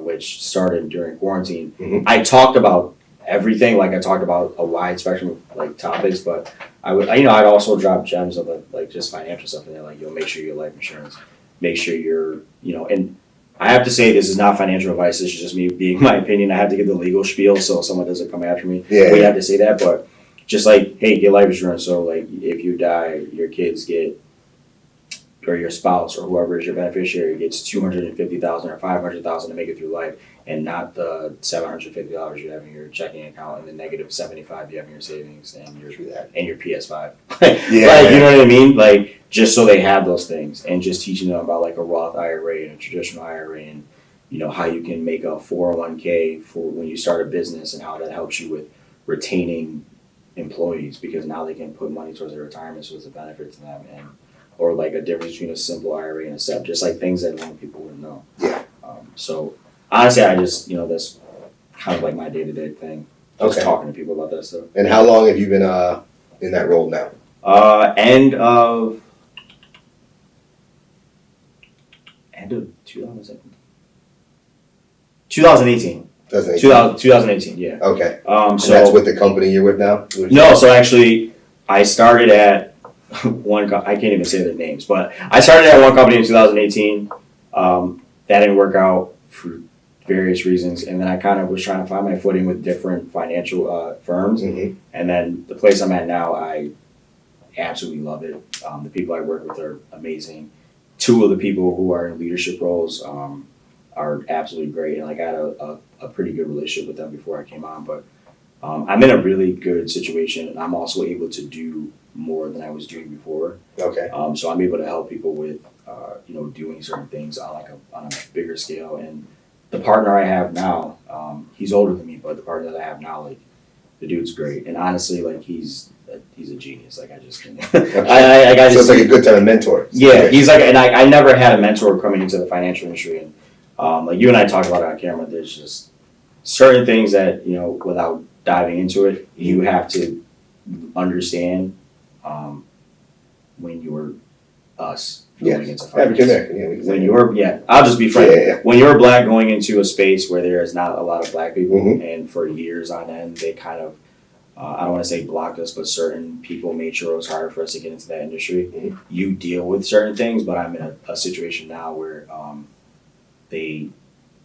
which started during quarantine. I talked about everything, like I talked about a wide spectrum of like topics, but I'd also drop gems of like just financial stuff in there, like make sure your life insurance, make sure you're and I have to say this is not financial advice. This is just me being my opinion. I have to give the legal spiel so someone doesn't come after me. We have to say that, but just like, hey, get life insurance. So like, if you die, your kids get or your spouse or whoever is your beneficiary gets $250,000 or $500,000 to make it through life, and not the $750 you have in your checking account and the negative 75 you have in your savings and your PS5. Yeah. Like, you know what I mean? Like, just so they have those things, and just teaching them about like a Roth IRA and a traditional IRA, and how you can make a 401k for when you start a business, and how that helps you with retaining employees, because now they can put money towards their retirement, so it's a benefit to them, and or like a difference between a simple IRA and a SEP, just like things that normal people wouldn't know. Yeah. So honestly, I just that's kind of like my day-to-day thing. Just talking to people about that stuff. And how long have you been in that role now? End of 2018. 2018, yeah. Okay. So and that's with the company you're with now? No, so actually, I started at I can't even say their names, but I started at one company in 2018. That didn't work out for various reasons, and then I kind of was trying to find my footing with different financial firms. Mm-hmm. And then the place I'm at now, I absolutely love it. The people I work with are amazing. Two of the people who are in leadership roles are absolutely great, and like I had a pretty good relationship with them before I came on. But I'm in a really good situation, and I'm also able to do more than I was doing before. Okay. So I'm able to help people with doing certain things on a bigger scale. And the partner I have now, he's older than me, but the partner that I have now, like, the dude's great, and honestly, like, he's a genius. Like, I just can. So it's like a good time of mentor. Yeah, he's like, and I never had a mentor coming into the financial industry, and like you and I talked about it on camera. There's just certain things that without diving into it, you have to understand when you're us going into finance. When you're I'll just be frank. When you're black going into a space where there is not a lot of black people, mm-hmm. and for years on end, they kind of I don't want to say blocked us, but certain people made sure it was harder for us to get into that industry. Mm-hmm. You deal with certain things, but I'm in a situation now where they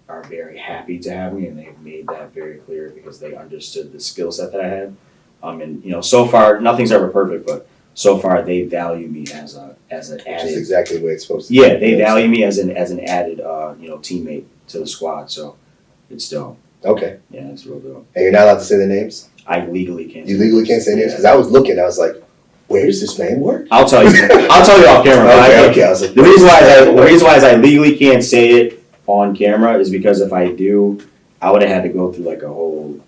are very happy to have me, and they've made that very clear because they understood the skill set that I had. And so far nothing's ever perfect, but so far they value me as an added. Which is exactly the way it's supposed to be. Yeah, they value me as an added teammate to the squad. So it's dope. Okay. Yeah, it's real dope. And you're not allowed to say the names? I legally can't. You legally can't say names? Because I was looking, I was like, where does this man work? I'll tell you. I'll tell you off camera. Okay. I was like, the reason why I legally can't say it on camera is because if I do, I would have had to go through like a whole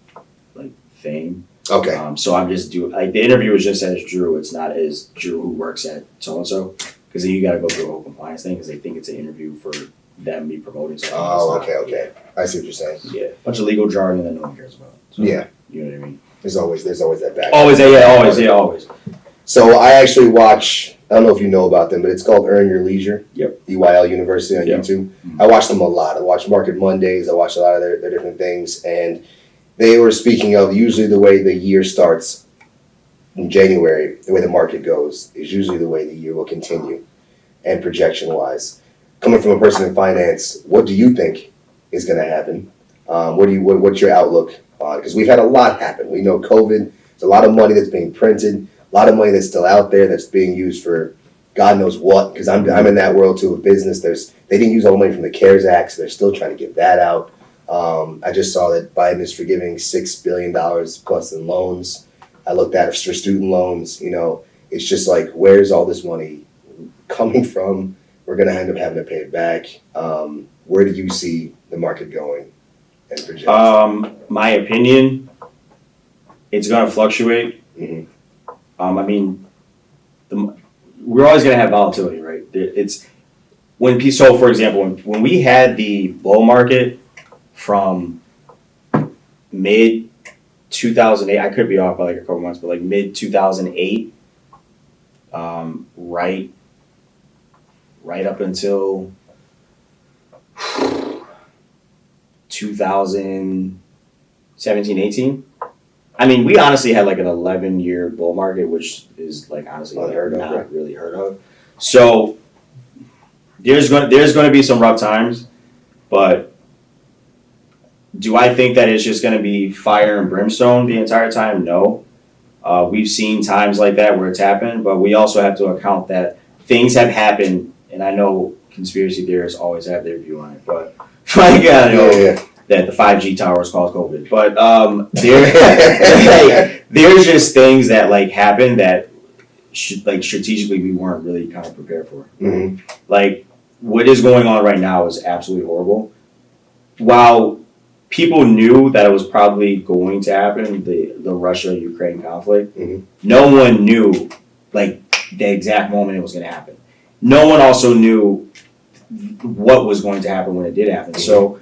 thing. Okay. So I'm just the interview is just as Drew. It's not as Drew who works at so and so, because then you got to go through a whole compliance thing because they think it's an interview for them me promoting something. Oh, okay. I see what you're saying. Yeah, bunch of legal jargon that no one cares about. So, yeah. You know what I mean? There's always that back. Always. So I actually watch, I don't know if you know about them, but it's called Earn Your Leisure. Yep. EYL University on YouTube. Mm-hmm. I watch them a lot. I watch Market Mondays. I watch a lot of their different things. And they were speaking of usually the way the year starts in January, the way the market goes is usually the way the year will continue. And projection-wise, coming from a person in finance, what do you think is going to happen? What's your outlook on? Because we've had a lot happen. We know COVID. There's a lot of money that's being printed. A lot of money that's still out there that's being used for God knows what. Because I'm in that world too of business. They didn't use all the money from the CARES Act, so they're still trying to get that out. I just saw that Biden is forgiving $6 billion plus in loans. I looked at it for student loans. It's just like, where's all this money coming from? We're going to end up having to pay it back. Where do you see the market going and projecting? My opinion, it's going to fluctuate. Mm-hmm. We're always going to have volatility, right? For example, when we had the bull market from mid 2008, I could be off by like a couple months, but like mid 2008, right up until 2017, 18. We honestly had like an 11-year bull market, which is like honestly not really heard of. So there's going to be some rough times, but do I think that it's just going to be fire and brimstone the entire time? No. We've seen times like that where it's happened, but we also have to account that things have happened and I know conspiracy theorists always have their view on it, but like I know that the 5G towers caused COVID, but there's just things that like happen that like strategically we weren't really kind of prepared for. Mm-hmm. Like what is going on right now is absolutely horrible. While people knew that it was probably going to happen, the Russia-Ukraine conflict, no one knew like the exact moment it was going to happen. No one also knew what was going to happen when it did happen. So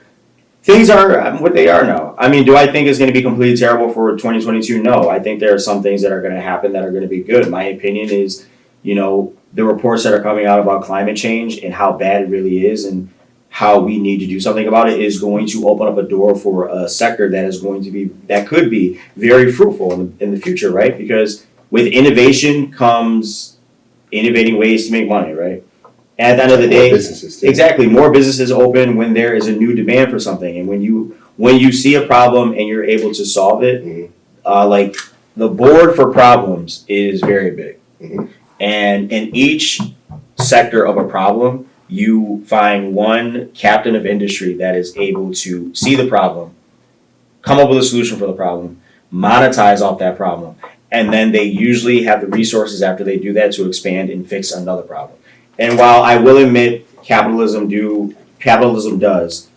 things are what they are now. I mean, do I think it's going to be completely terrible for 2022? No. I think there are some things that are going to happen that are going to be good. My opinion is, the reports that are coming out about climate change and how bad it really is and how we need to do something about it is going to open up a door for a sector that could be very fruitful in the future, right? Because with innovation comes innovating ways to make money, right? And at the end of the day, businesses too. Exactly, more businesses open when there is a new demand for something, and when you see a problem and you're able to solve it, like the board for problems is very big, and in each sector of a problem, you find one captain of industry that is able to see the problem, come up with a solution for the problem, monetize off that problem, and then they usually have the resources after they do that to expand and fix another problem. And while I will admit capitalism does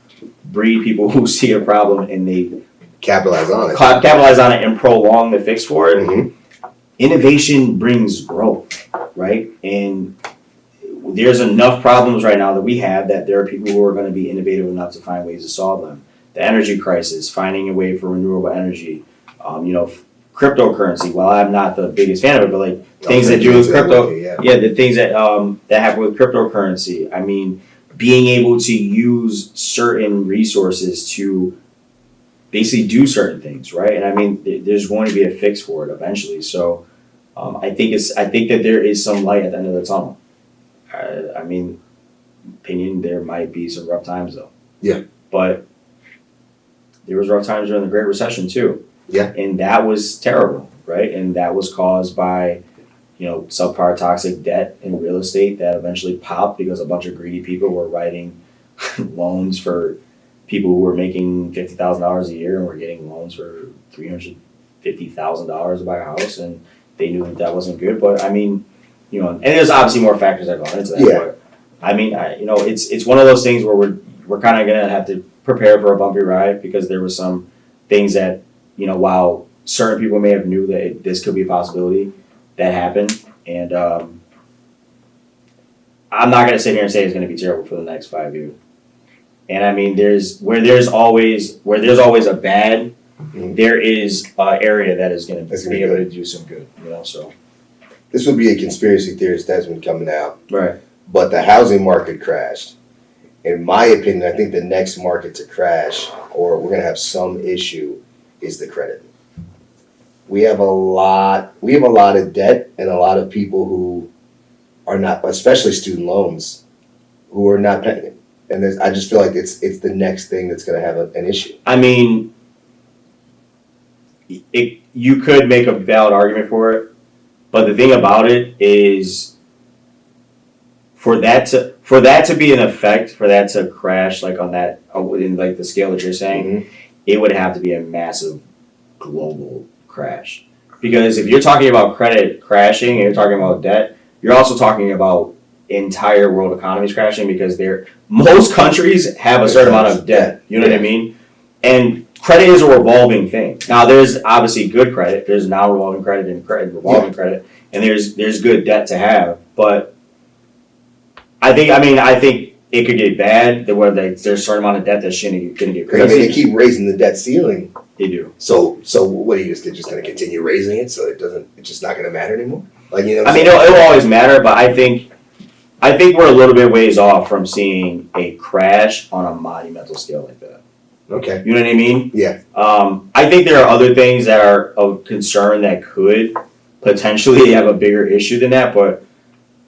breed people who see a problem and they capitalize on it and prolong the fix for it, innovation brings growth, right? And there's enough problems right now that we have that there are people who are going to be innovative enough to find ways to solve them. The energy crisis, finding a way for renewable energy, cryptocurrency. While I'm not the biggest fan of it, but like things that do with crypto, the things that happen with cryptocurrency. I mean, being able to use certain resources to basically do certain things, right? And I mean, there's going to be a fix for it eventually. So I think that there is some light at the end of the tunnel. I mean, opinion, there might be some rough times though. Yeah. But there was rough times during the Great Recession too. Yeah. And that was terrible, right? And that was caused by, subpar toxic debt in real estate that eventually popped because a bunch of greedy people were writing loans for people who were making $50,000 a year and were getting loans for $350,000 to buy a house, and they knew that wasn't good. But I mean, and there's obviously more factors that go into that. Yeah. But I mean, it's one of those things where we're kind of gonna have to prepare for a bumpy ride because there were some things that, while certain people may have knew that this could be a possibility, that happened. And I'm not going to sit here and say it's going to be terrible for the next 5 years. And I mean, there's always a bad, there is an area that is going to be able to do some good, so. This would be a conspiracy theorist that's been coming out. Right. But the housing market crashed. In my opinion, I think the next market to crash, or we're going to have some issue, is the credit. We have a lot of debt and a lot of people who are not, especially student loans, who are not paying it. And I just feel like it's the next thing that's going to have an issue. I mean, you could make a valid argument for it, but the thing about it is, for that to be an effect, for that to crash like on that in like the scale that you're saying, it would have to be a massive global crash. Because if you're talking about credit crashing and you're talking about debt, you're also talking about entire world economies crashing because most countries have a certain amount of debt. You know what I mean? And credit is a revolving thing. Now there's obviously good credit, there's non-revolving credit and revolving credit, and there's good debt to have. But I think it could get bad where there's a certain amount of debt that's going to get crazy. They keep raising the debt ceiling. They do. So what are you just going to continue raising it so it's just not going to matter anymore? Like, it will always matter, but I think we're a little bit ways off from seeing a crash on a monumental scale like that. Okay. You know what I mean? Yeah. I think there are other things that are of concern that could potentially have a bigger issue than that, but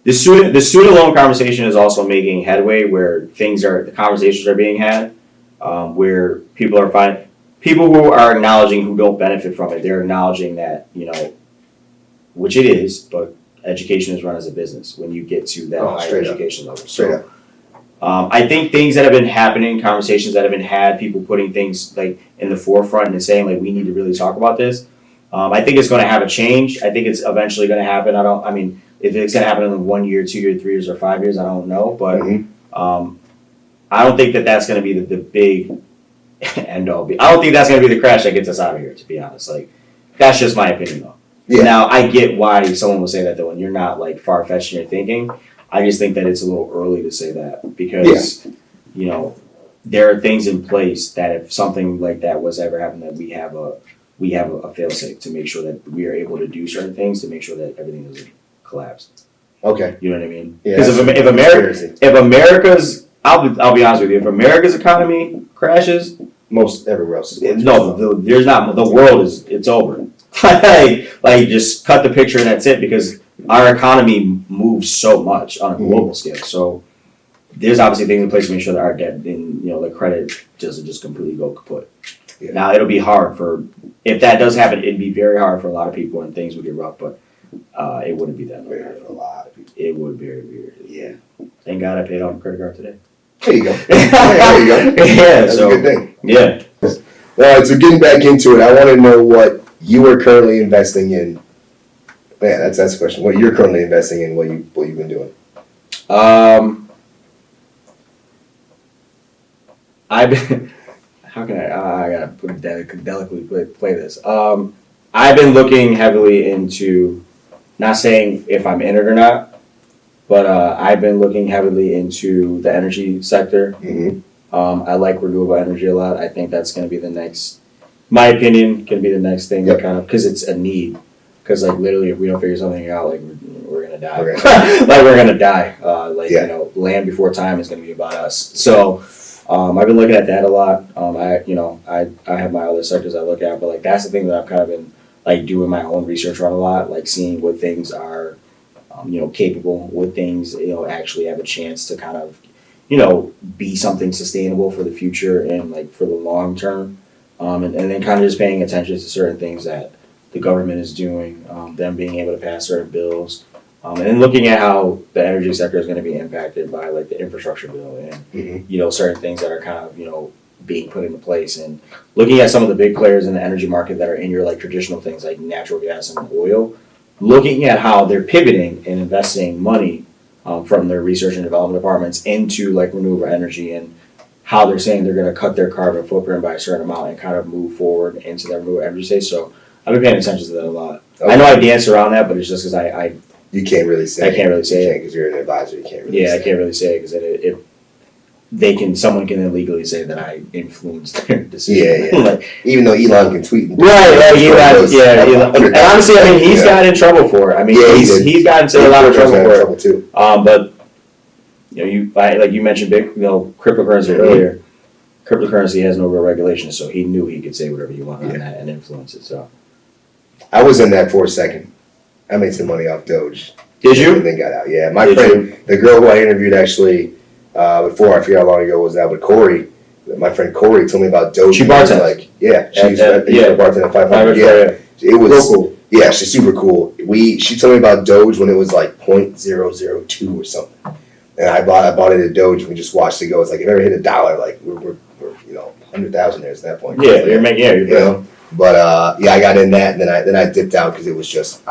the student loan conversation is also making headway where the conversations are being had, where people who are acknowledging who don't benefit from it, they're acknowledging that, which it is, but education is run as a business when you get to that higher straight up. education level. Straight up. I think things that have been happening, conversations that have been had, people putting things like in the forefront and saying like we need to really talk about this. I think it's going to have a change. I think it's eventually going to happen. I mean, if it's going to happen in 1 year, 2 years, 3 years, or 5 years, I don't know. But I don't think that that's going to be the big end all. I don't think that's going to be the crash that gets us out of here. To be honest, like that's just my opinion though. Yeah. Now I get why someone would say that though, and you're not like far fetched in your thinking. I just think that it's a little early to say that because, you know, there are things in place that if something like that was ever happen, that we have a fail safe to make sure that we are able to do certain things to make sure that everything doesn't collapse. Okay. You know what I mean? Yeah, Because if America's, I'll be honest with you, if America's economy crashes, Most everywhere else is there's not, the world it's over. like just cut the picture and that's it because our economy moves so much on a global scale. So there's obviously things in place to make sure that our debt and the credit doesn't just completely go kaput. Yeah. Now it'll be hard if that does happen, it'd be very hard for a lot of people and things would get rough, but it wouldn't be that very hard hard for a lot of people. It would be very weird. Yeah. Thank God I paid off my credit card today. There you go. There you go. Yeah, That's so a good thing. yeah. All right, so getting back into it, I want to know what you are currently investing in. Yeah, that's the question. What you're currently investing in, what you've been doing. I've been. How can I gotta delicately play this. I've been looking heavily into, not saying if I'm in it or not, but I've been looking heavily into the energy sector. Mm-hmm. I like renewable energy a lot. I think that's going to be the next, my opinion, going to be the next thing that kind of, because it's a need. Because like literally, if we don't figure something out, like we're gonna die. Like we're gonna die. Land before time is gonna be about us. So I've been looking at that a lot. I have my other sectors I look at, but like that's the thing that I've kind of been like doing my own research on a lot, like seeing what things are, capable, what things actually have a chance to kind of, be something sustainable for the future and like for the long term, and then kind of just paying attention to certain things that the government is doing, them being able to pass certain bills, and then looking at how the energy sector is going to be impacted by like the infrastructure bill and certain things that are kind of being put into place, and looking at some of the big players in the energy market that are in your like traditional things like natural gas and oil, looking at how they're pivoting and investing money from their research and development departments into like renewable energy and how they're saying they're going to cut their carbon footprint by a certain amount and kind of move forward into their renewable energy space. So I've been paying attention to that a lot. Okay. I know I dance around that, but it's just because you can't really say. I can't really say it because you're an advisor. You can't really. I can't really say it because someone can then legally say that I influenced their decision. Yeah. Like, even though Elon can tweet. Right. Elon. And honestly, I mean, he's got in trouble for it. I mean, he's gotten into a lot of trouble for it too. But like you mentioned, cryptocurrency earlier. Cryptocurrency has no real regulation, so he knew he could say whatever he wanted on that and influence it. So I was in that for a second. I made some money off Doge. Did you? Everything got out. Yeah, my friend, the girl who I interviewed actually before, I forget how long ago was that, but Corey, my friend Corey told me about Doge. She bartends. She's a bartender at 500. Yeah, it was real cool. Yeah, she's super cool. She told me about Doge when it was like 0.002 or something, and I bought it at Doge and we just watched it go. It's like if it ever hit $1, like we're 100,000 there at that point. Yeah, you're making But I got in that and then I dipped out because it was just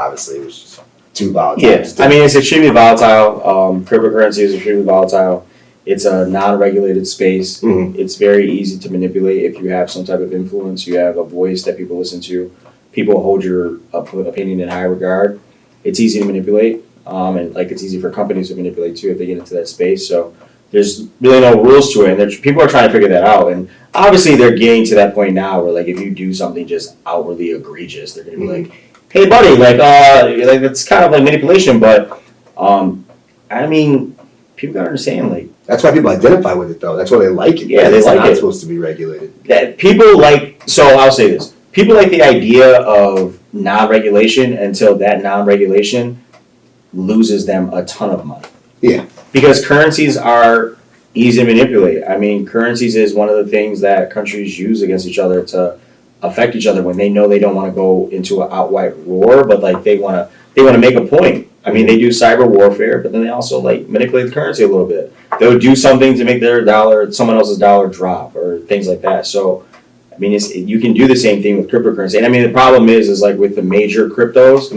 too volatile. Yeah, I mean it's extremely volatile. Cryptocurrency is extremely volatile. It's a non-regulated space. Mm-hmm. It's very easy to manipulate if you have some type of influence. You have a voice that people listen to. People hold your opinion in high regard. It's easy to manipulate, and like it's easy for companies to manipulate too if they get into that space. So there's really no rules to it, and people are trying to figure that out. And obviously, they're getting to that point now where like if you do something just outwardly egregious, they're gonna be like, "Hey, buddy, like that's kind of like manipulation." But I mean, people gotta understand like. That's why people identify with it, though. That's why they like it. Yeah, they like it. It's not supposed to be regulated. That people like. So I'll say this: people like the idea of non-regulation until that non-regulation loses them a ton of money. Yeah. Because currencies are easy to manipulate. I mean, currencies is one of the things that countries use against each other to affect each other when they know they don't want to go into an outright war, but like they want to make a point. I mean, they do cyber warfare, but then they also like manipulate the currency a little bit. They'll do something to make their dollar, someone else's dollar drop or things like that. So, I mean, you can do the same thing with cryptocurrency. And I mean, the problem is like with the major cryptos,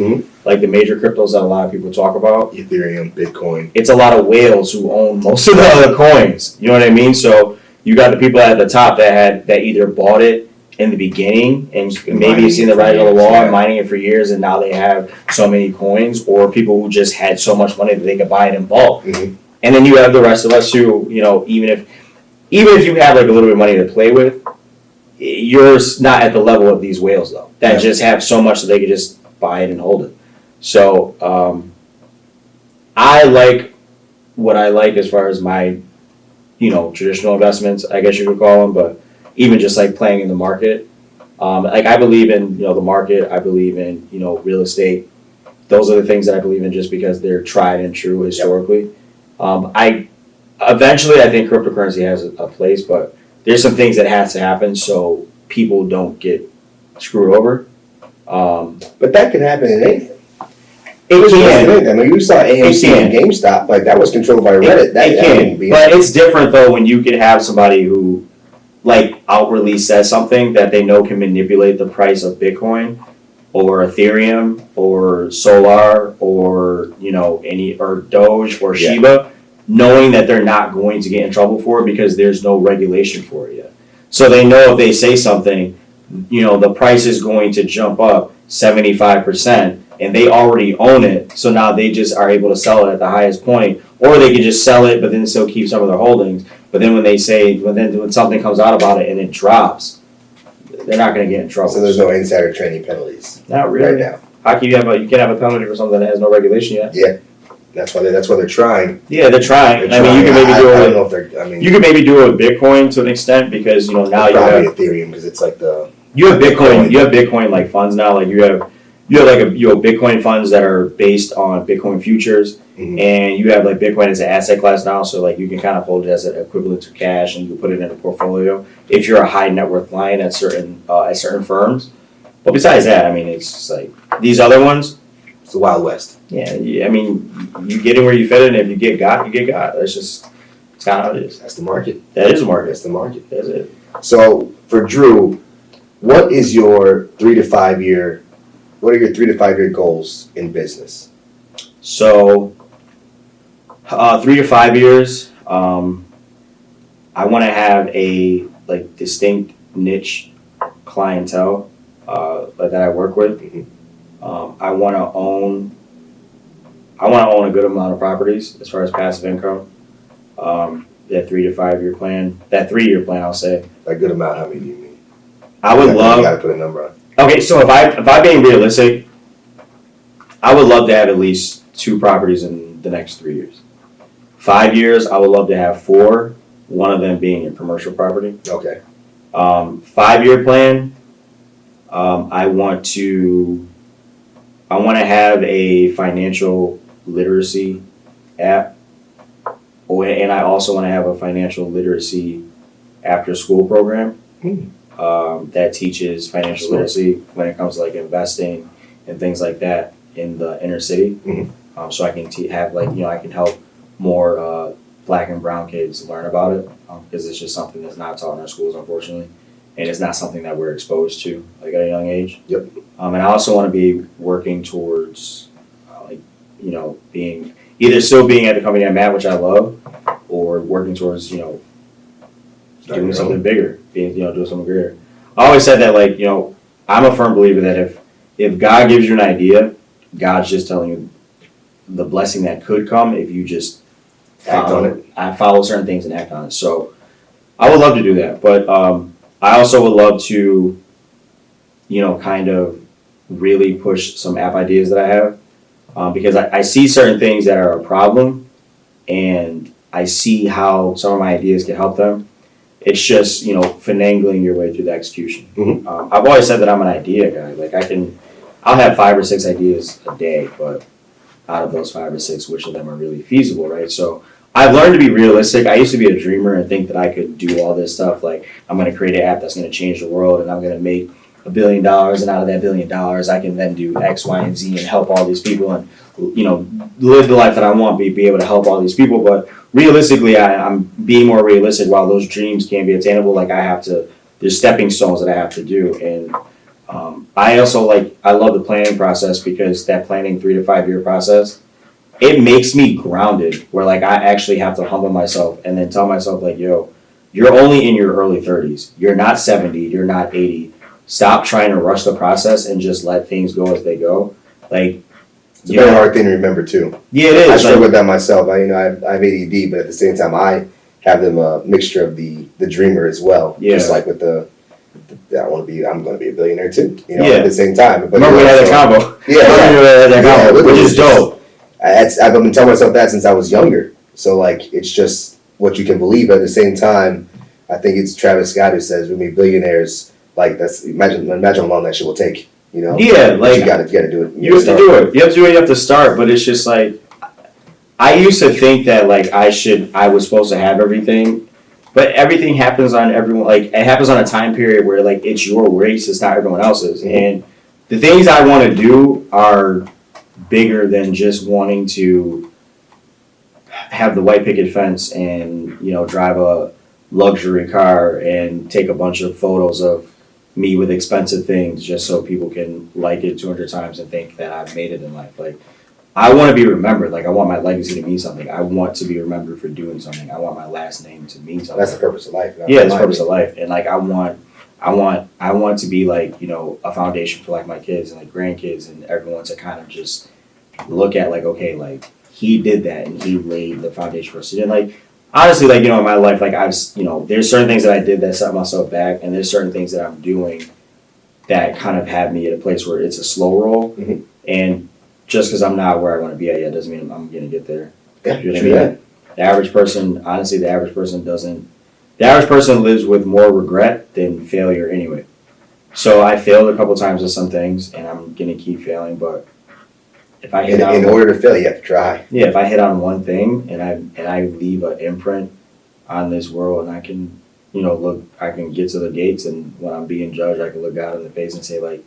like the major cryptos that a lot of people talk about, Ethereum, Bitcoin. it's a lot of whales who own most of the other coins. You know what I mean? So you got the people at the top that either bought it in the beginning and maybe you've seen the writing on the wall and mining it for years, and now they have so many coins, or people who just had so much money that they could buy it in bulk. And then you have the rest of us who, you know, even if you have like a little bit of money to play with, you're not at the level of these whales though, that just have so much that they could just buy it and hold it. So I like what I like as far as my, you know, traditional investments, I guess you could call them, but even just like playing in the market. Like I believe in, you know, the market, I believe in, you know, real estate. Those are the things that I believe in just because they're tried and true historically. I think cryptocurrency has a place, but there's some things that has to happen so people don't get screwed over. But that can happen in anything. It can. I mean, you saw AMC and GameStop, like that was controlled by Reddit. It can, but it's different though when you can have somebody who, like, outwardly says something that they know can manipulate the price of Bitcoin or Ethereum or Solar or, you know, or Doge or Shiba, knowing that they're not going to get in trouble for it because there's no regulation for it yet. So they know if they say something, you know, the price is going to jump up 75%, and they already own it, so now they just are able to sell it at the highest point, or they could just sell it but then still keep some of their holdings. But then when something comes out about it and it drops, they're not going to get in trouble. So there's no insider trading penalties. Not really. Right now. How can you have a penalty for something that has no regulation yet? Yeah, that's why they're trying. Yeah, they're trying. They're trying. I mean, you can maybe do it. I don't know if they're. I mean, you can maybe do it with Bitcoin to an extent because, you know, now you have Ethereum because it's like you have Bitcoin. You have Bitcoin like funds now. Like you have Bitcoin funds that are based on Bitcoin futures, and you have like Bitcoin as an asset class now. So like you can kind of hold it as an equivalent to cash, and you can put it in a portfolio if you're a high net worth client at certain firms. But besides that, I mean, it's just like these other ones. It's the Wild West. Yeah, I mean, you get in where you fit in. If you get got, you get got. It's kind of how it is. That's the market. That is the market. That's the market. That's it. So for Drew, what is your 3 to 5 year? What are your 3 to 5 year goals in business? So, 3 to 5 years, I want to have a like distinct niche clientele that I work with. I want to own a good amount of properties as far as passive income. That 3 to 5 year plan, that 3 year plan, I'll say. A good amount. How many do you mean? I would love. You got to put a number on. Okay, so if I'm being realistic, I would love to have at least 2 properties in the next 3 years. 5 years, I would love to have 4. One of them being a commercial property. Okay. 5 year plan. I want to have a financial literacy app, and I also want to have a financial literacy after school program. That teaches financial literacy when it comes to like investing and things like that in the inner city. So I can have like, you know, I can help more black and brown kids learn about it because it's just something that's not taught in our schools, unfortunately, and it's not something that we're exposed to like at a young age. Yep. And I also want to be working towards like, you know, being either still being at the company I'm at, which I love, or working towards, you know, doing something bigger, doing something greater. I always said that, like, you know, I'm a firm believer that if God gives you an idea, God's just telling you the blessing that could come if you just Act on it. I follow certain things and act on it. So I would love to do that, but I also would love to, you know, kind of really push some app ideas that I have because I see certain things that are a problem, and I see how some of my ideas can help them. It's just, you know, finagling your way through the execution. I've always said that I'm an idea guy. Like I'll have 5 or 6 ideas a day, but out of those 5 or 6, which of them are really feasible, right? So I've learned to be realistic. I used to be a dreamer and think that I could do all this stuff. Like I'm going to create an app that's going to change the world, and I'm going to make $1 billion, and out of that $1 billion, I can then do X, Y, and Z and help all these people and, live the life that I want, be able to help all these people. But realistically, I'm being more realistic. While those dreams can be attainable, like there's stepping stones that I have to do. And I also I love the planning process, because that planning 3 to 5 year process, it makes me grounded, where I actually have to humble myself and then tell myself yo, you're only in your early 30s. You're not 70, you're not 80. Stop trying to rush the process and just let things go as they go. It's a very hard thing to remember too. Yeah, it is. I struggle with that myself. I have ADD, but at the same time, I have them a mixture of the dreamer as well. Yeah. Just like with the I'm going to be a billionaire too. Yeah. At the same time. But remember we had that combo. Yeah, which is dope. I've been telling myself that since I was younger. So it's just what you can believe. But at the same time, I think it's Travis Scott who says, "We mean billionaires." That's imagine how long that shit will take. Yeah, you got to do it. You have to do it. You have to do it. You have to start. But it's just I used to think that I was supposed to have everything, but everything happens on everyone. It happens on a time period where it's your race. It's not everyone else's. Mm-hmm. And the things I want to do are bigger than just wanting to have the white picket fence and drive a luxury car and take a bunch of photos of me with expensive things just so people can like it 200 times and think that I've made it in life. I want to be remembered. I want my legacy to mean something. I want to be remembered for doing something. I want my last name to mean something. That's the purpose of life. Yeah, that's the purpose of life. And I want to be a foundation for my kids and grandkids and everyone to kind of just look at okay, he did that and he laid the foundation for us. And honestly, in my life, I've, there's certain things that I did that set myself back, and there's certain things that I'm doing that kind of have me at a place where it's a slow roll. Mm-hmm. And just because I'm not where I want to be at yet doesn't mean I'm going to get there. Yeah, you know what I mean? The average person, honestly, the average person lives with more regret than failure anyway. So I failed a couple times at some things, and I'm going to keep failing, but if I hit in order to fail, you have to try. Yeah, if I hit on one thing and I leave an imprint on this world, and I can, I can get to the gates, and when I'm being judged, I can look God in the face and say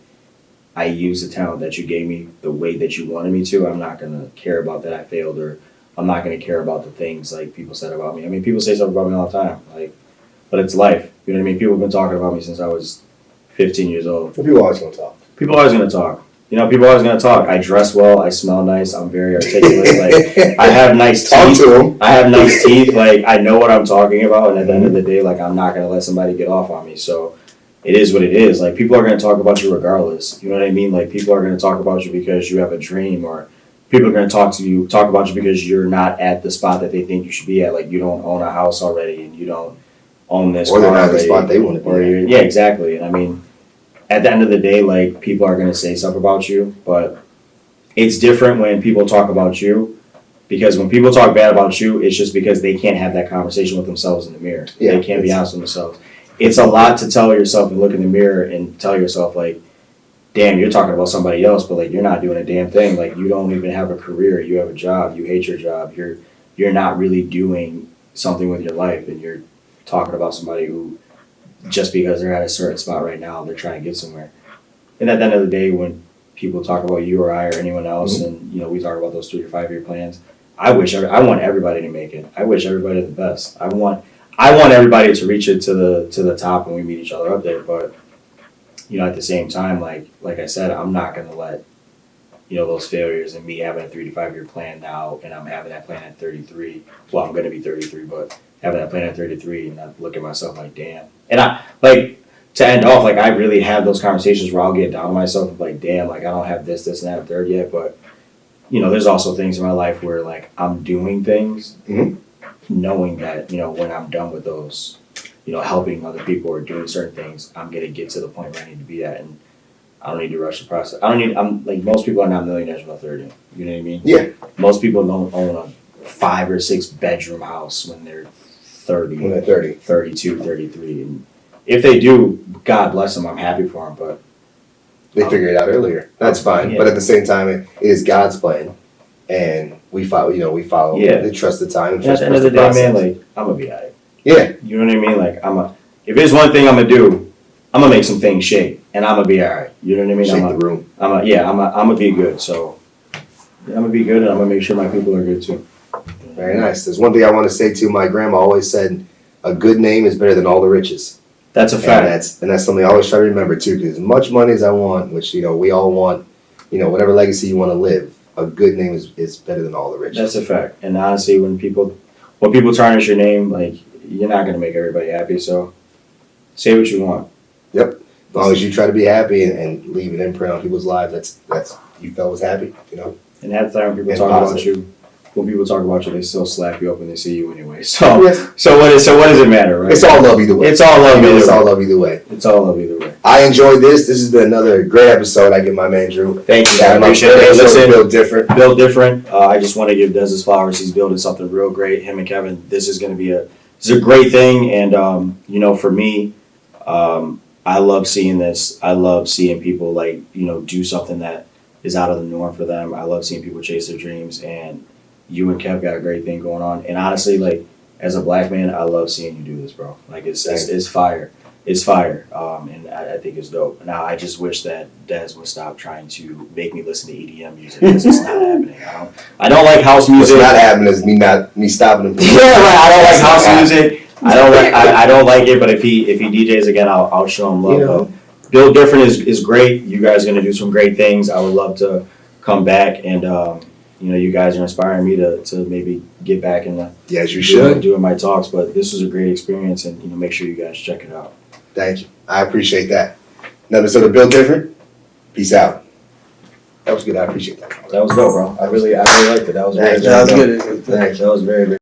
I used the talent that you gave me the way that you wanted me to. I'm not gonna care about that I failed, or I'm not gonna care about the things people said about me. I mean, people say stuff about me all the time, but it's life. You know what I mean? People have been talking about me since I was 15 years old. People are always gonna talk. People are always gonna talk. People are always going to talk. I dress well. I smell nice. I'm very articulate. I have nice teeth. Talk to them. I have nice teeth. I know what I'm talking about. And at the end of the day, I'm not going to let somebody get off on me. So it is what it is. People are going to talk about you regardless. You know what I mean? People are going to talk about you because you have a dream, or people are going to talk about you because you're not at the spot that they think you should be at. You don't own a house already, and you don't own this or car they're not already, the spot they want to be at. Yeah, exactly. And I mean, at the end of the day, people are going to say stuff about you, but it's different when people talk about you, because when people talk bad about you, it's just because they can't have that conversation with themselves in the mirror. Yeah, they can't be honest with themselves. It's a lot to tell yourself and look in the mirror and tell yourself, damn, you're talking about somebody else, but you're not doing a damn thing. You don't even have a career. You have a job. You hate your job. You're not really doing something with your life, and you're talking about somebody who, just because they're at a certain spot right now, they're trying to get somewhere. And at the end of the day, when people talk about you or I or anyone else, and we talk about those 3 to 5 year plans, I want everybody to make it. I wish everybody the best. I want everybody to reach it to the top, and we meet each other up there. But at the same time, like I said, I'm not gonna let those failures and me having a 3 to 5 year plan now, and I'm having that plan at 33. Well, I'm gonna be 33, but having that plan at 33, and I look at myself damn. And I to end off, I really have those conversations where I'll get down on myself and damn, I don't have this, and that, and third yet. But there's also things in my life where I'm doing things, knowing that when I'm done with those, helping other people or doing certain things, I'm gonna get to the point where I need to be at, and I don't need to rush the process. I'm most people are not millionaires by 30. You know what I mean? Yeah. Most people don't own a 5 or 6 bedroom house when they're 30. When they're 30. 32, 33. And if they do, God bless them. I'm happy for them, but they figure it out earlier. That's fine. Yeah. But at the same time, it is God's plan, and we follow. We follow. Yeah. They trust the time. At the end of the day, man, I'm gonna be alright. Yeah. You know what I mean? If there's one thing I'm gonna do, I'm gonna make some things shake, and I'm gonna be all right. You know what I mean? Shake the room. I'm gonna be good. So I'm gonna be good, and I'm gonna make sure my people are good too. Very nice. There's one thing I want to say too. My grandma always said, "A good name is better than all the riches." That's a fact. And that's something I always try to remember too. Because as much money as I want, which we all want, whatever legacy you want to live, a good name is better than all the riches. That's a fact. And honestly, when people tarnish your name, like you're not gonna make everybody happy. So say what you want. Yep. As long as you try to be happy and leave an imprint on people's lives, that's you felt was happy. And half the time when people And talk positive. about you, they still slap you up when they see you anyway. So Yes. so what does it matter, right? It's all love either way. It's all love either It's way. all love either way. It's all love either way. I enjoyed this. This has been another great episode. I give my man Drew. Thank you, man. I appreciate it. Hey, Listen, listen, Built Different. Built Different. I just want to give Des his flowers. He's building something real great. Him and Kevin. This is a great thing. And for me, I love seeing this. I love seeing people do something that is out of the norm for them. I love seeing people chase their dreams. And you and Kev got a great thing going on. And honestly, as a black man, I love seeing you do this, bro. It's fire. It's fire. And I think it's dope. Now, I just wish that Des would stop trying to make me listen to EDM music because it's not happening. I don't like house What's music. not happening is me stopping him. Yeah, right. I don't like house music. I don't like it. But if he DJs again, I'll show him love. Built Different is great. You guys are gonna do some great things. I would love to come back and you guys are inspiring me to maybe get back in the Yes, you should. doing my talks. But this was a great experience, and make sure you guys check it out. Thank you. I appreciate that. Another episode of Built Different. Peace out. That was good. I appreciate that. That was dope, bro. I really liked it. That was very Thanks, good. Thanks. That was very